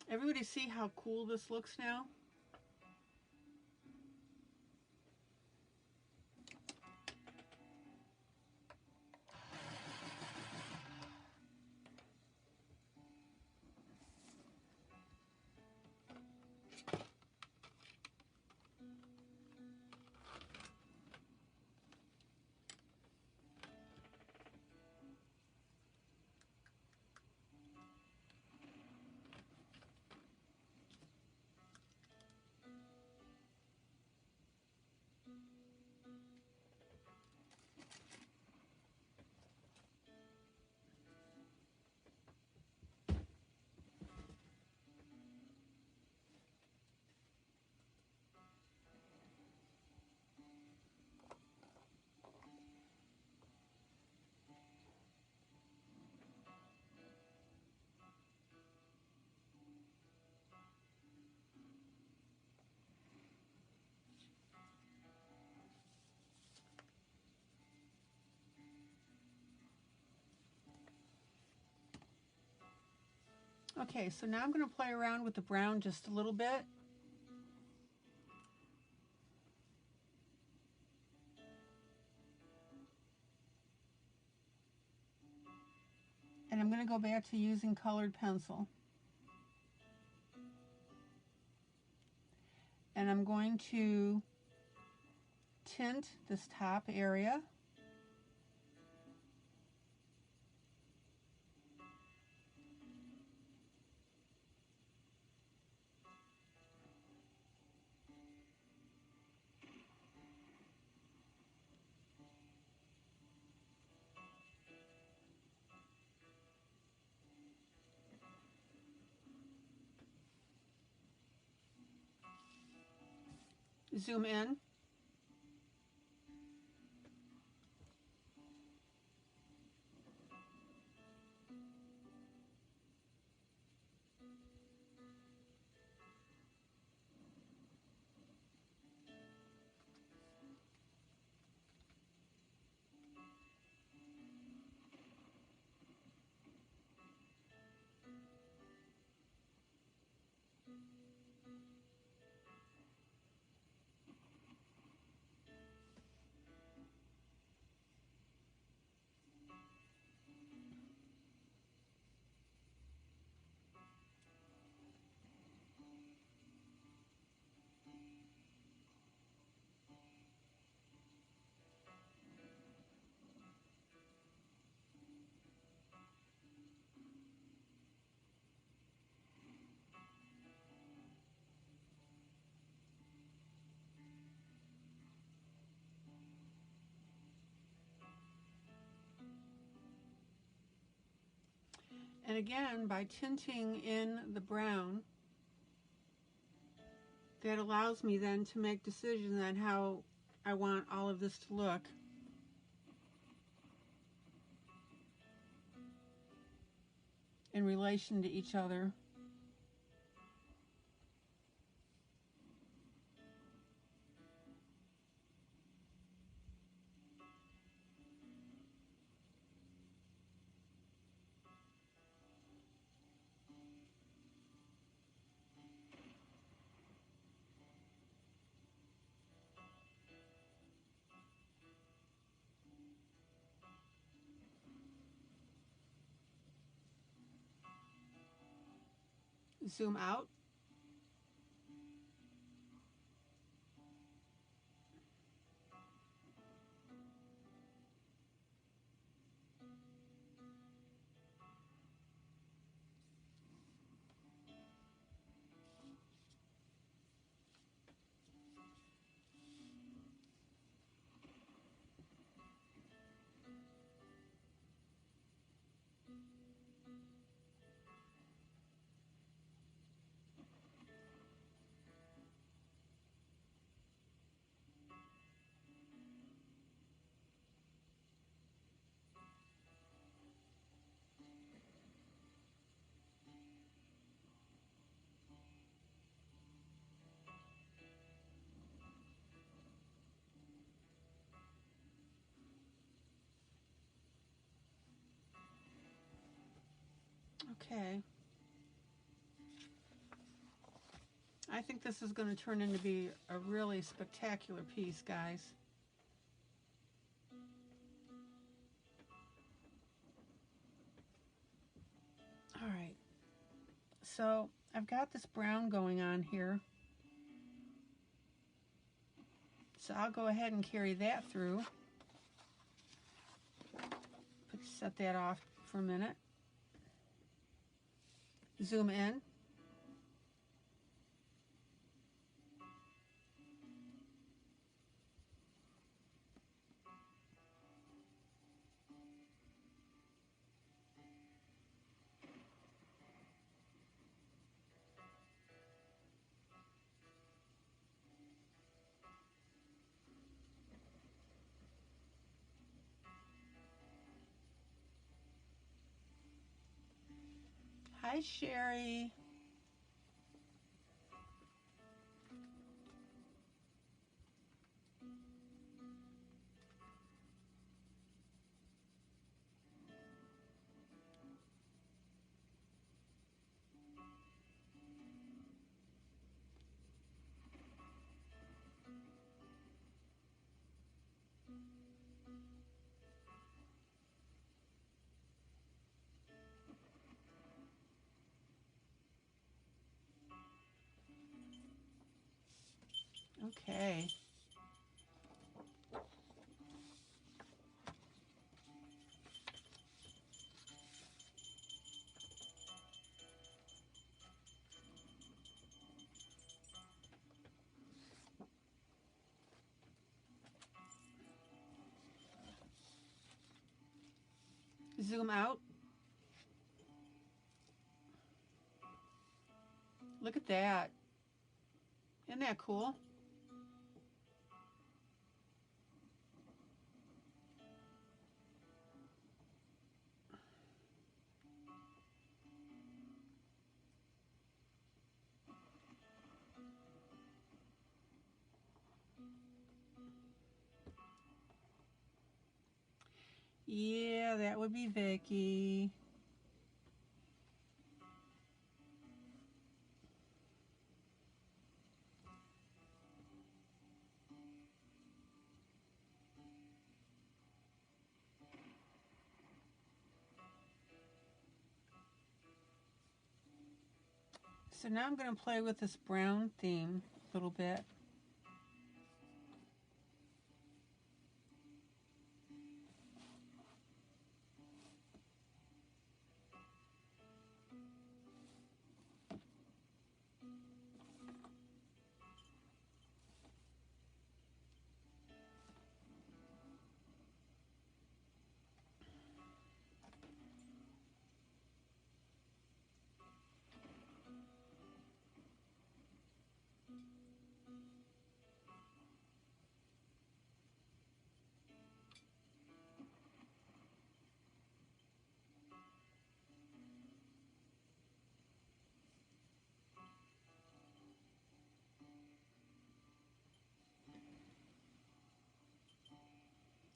Everybody see how cool this looks now? Okay, so now I'm going to play around with the brown just a little bit. And I'm going to go back to using colored pencil. And I'm going to tint this top area. Zoom in. And again, by tinting in the brown, that allows me then to make decisions on how I want all of this to look. In relation to each other. Zoom out. Okay. I think this is going to turn into be a really spectacular piece, guys. All right. So I've got this brown going on here. So I'll go ahead and carry that through. Set that off for a minute. Zoom in. Hi, Sherry. Okay. Zoom out. Look at that. Isn't that cool? Yeah, that would be Vicky. So now I'm going to play with this brown theme a little bit.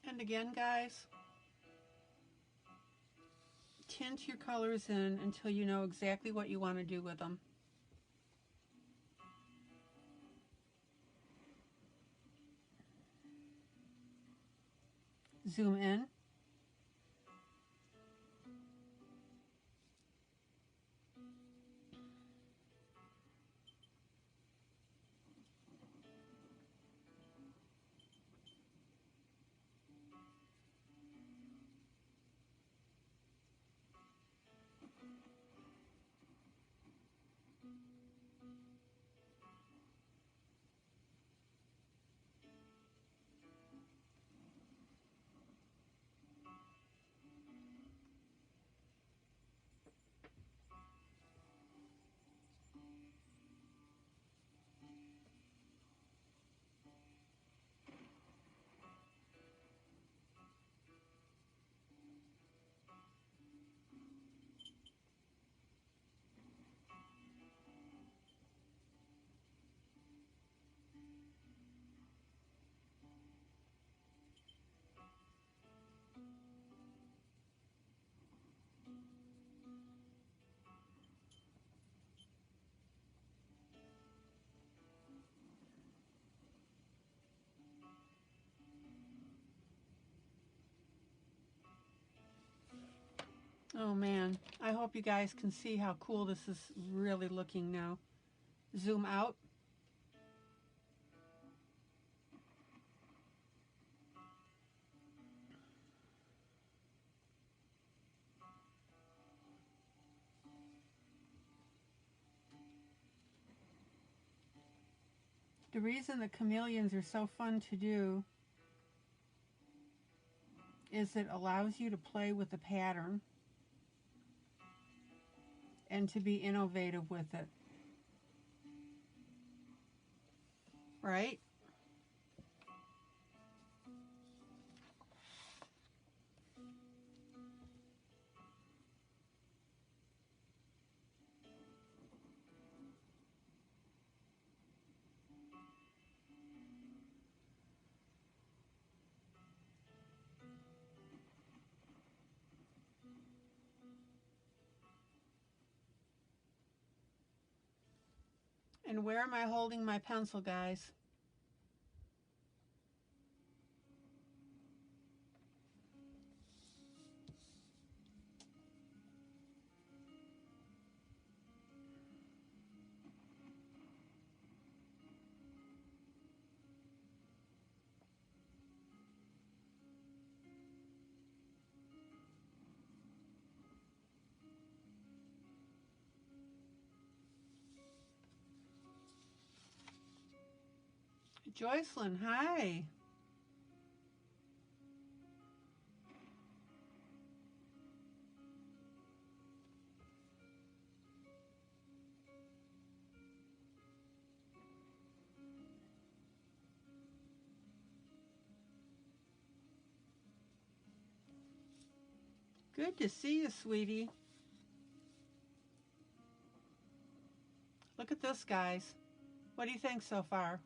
And again, guys, tint your colors in until you know exactly what you want to do with them. Zoom in. Oh man, I hope you guys can see how cool this is really looking now. Zoom out. The reason the chameleons are so fun to do is it allows you to play with the pattern and to be innovative with it. Right? And where am I holding my pencil, guys? Joycelyn, hi. Good to see you, sweetie. Look at this, guys. What do you think so far?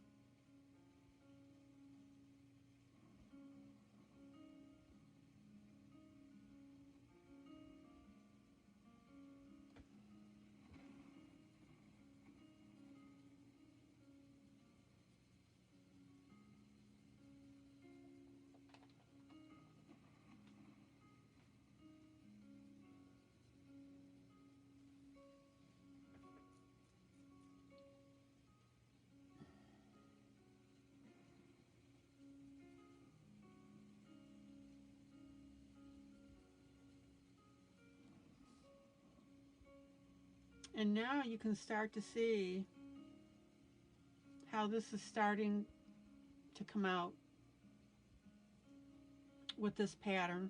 And now you can start to see how this is starting to come out with this pattern.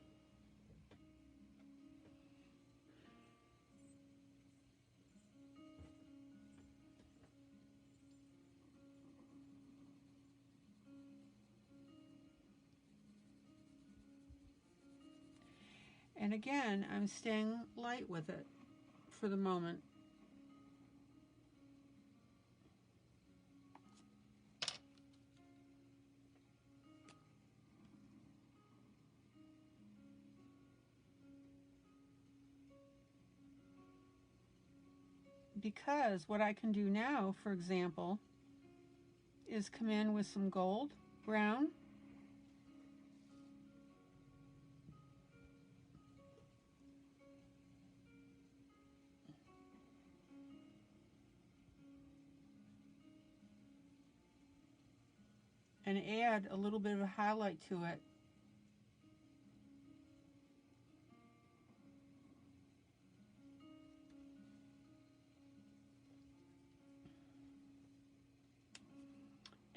And again, I'm staying light with it for the moment. Because what I can do now, for example, is come in with some gold, brown, and add a little bit of a highlight to it.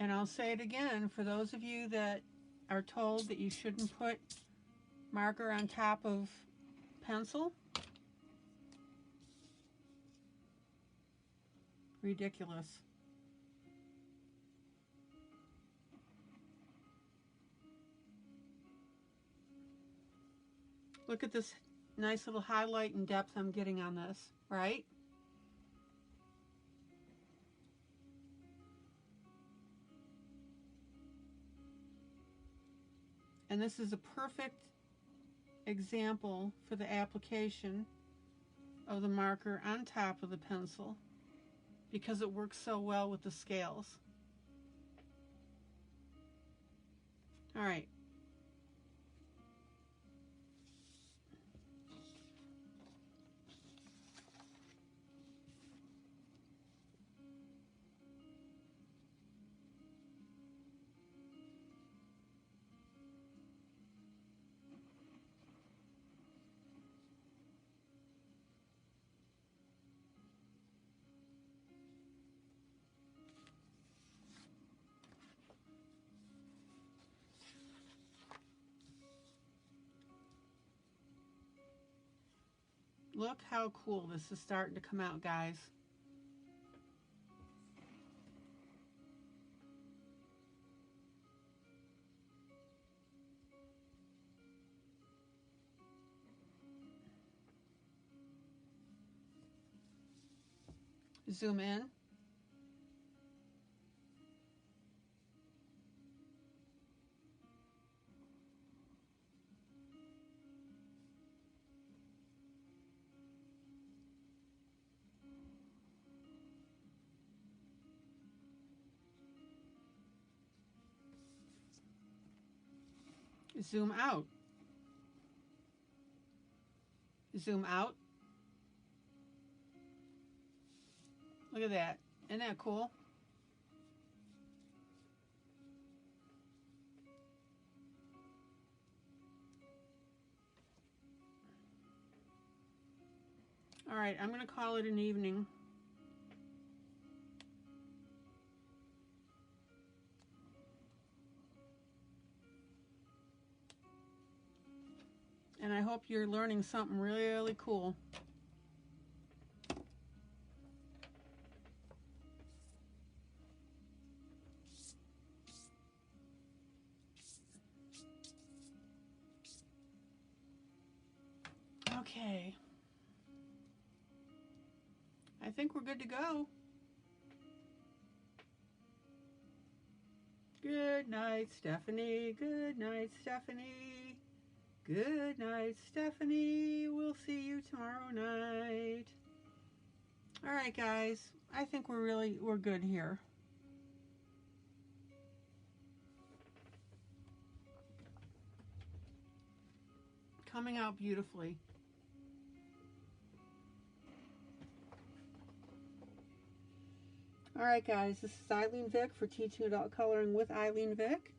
And I'll say it again, for those of you that are told that you shouldn't put marker on top of pencil, ridiculous. Look at this nice little highlight and depth I'm getting on this, right? And this is a perfect example for the application of the marker on top of the pencil because it works so well with the scales. All right. Look how cool this is starting to come out, guys. Zoom in. Zoom out. Zoom out. Look at that. Isn't that cool? All right, I'm going to call it an evening. And I hope you're learning something really cool. Okay. I think we're good to go. Good night, Stephanie. Good night, Stephanie. Good night, Stephanie. We'll see you tomorrow night. All right, guys. I think we're good here. Coming out beautifully. All right, guys. This is ILene Vick for Teaching Adult Coloring with ILene Vick.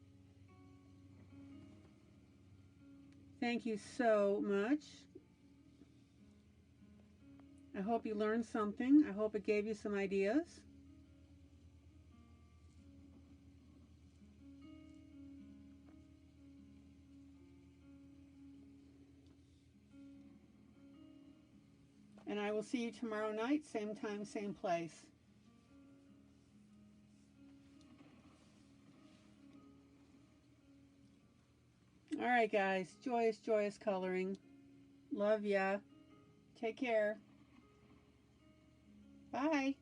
Thank you so much. I hope you learned something. I hope it gave you some ideas. And I will see you tomorrow night, same time, same place. All right, guys. Joyous, joyous coloring. Love ya. Take care. Bye.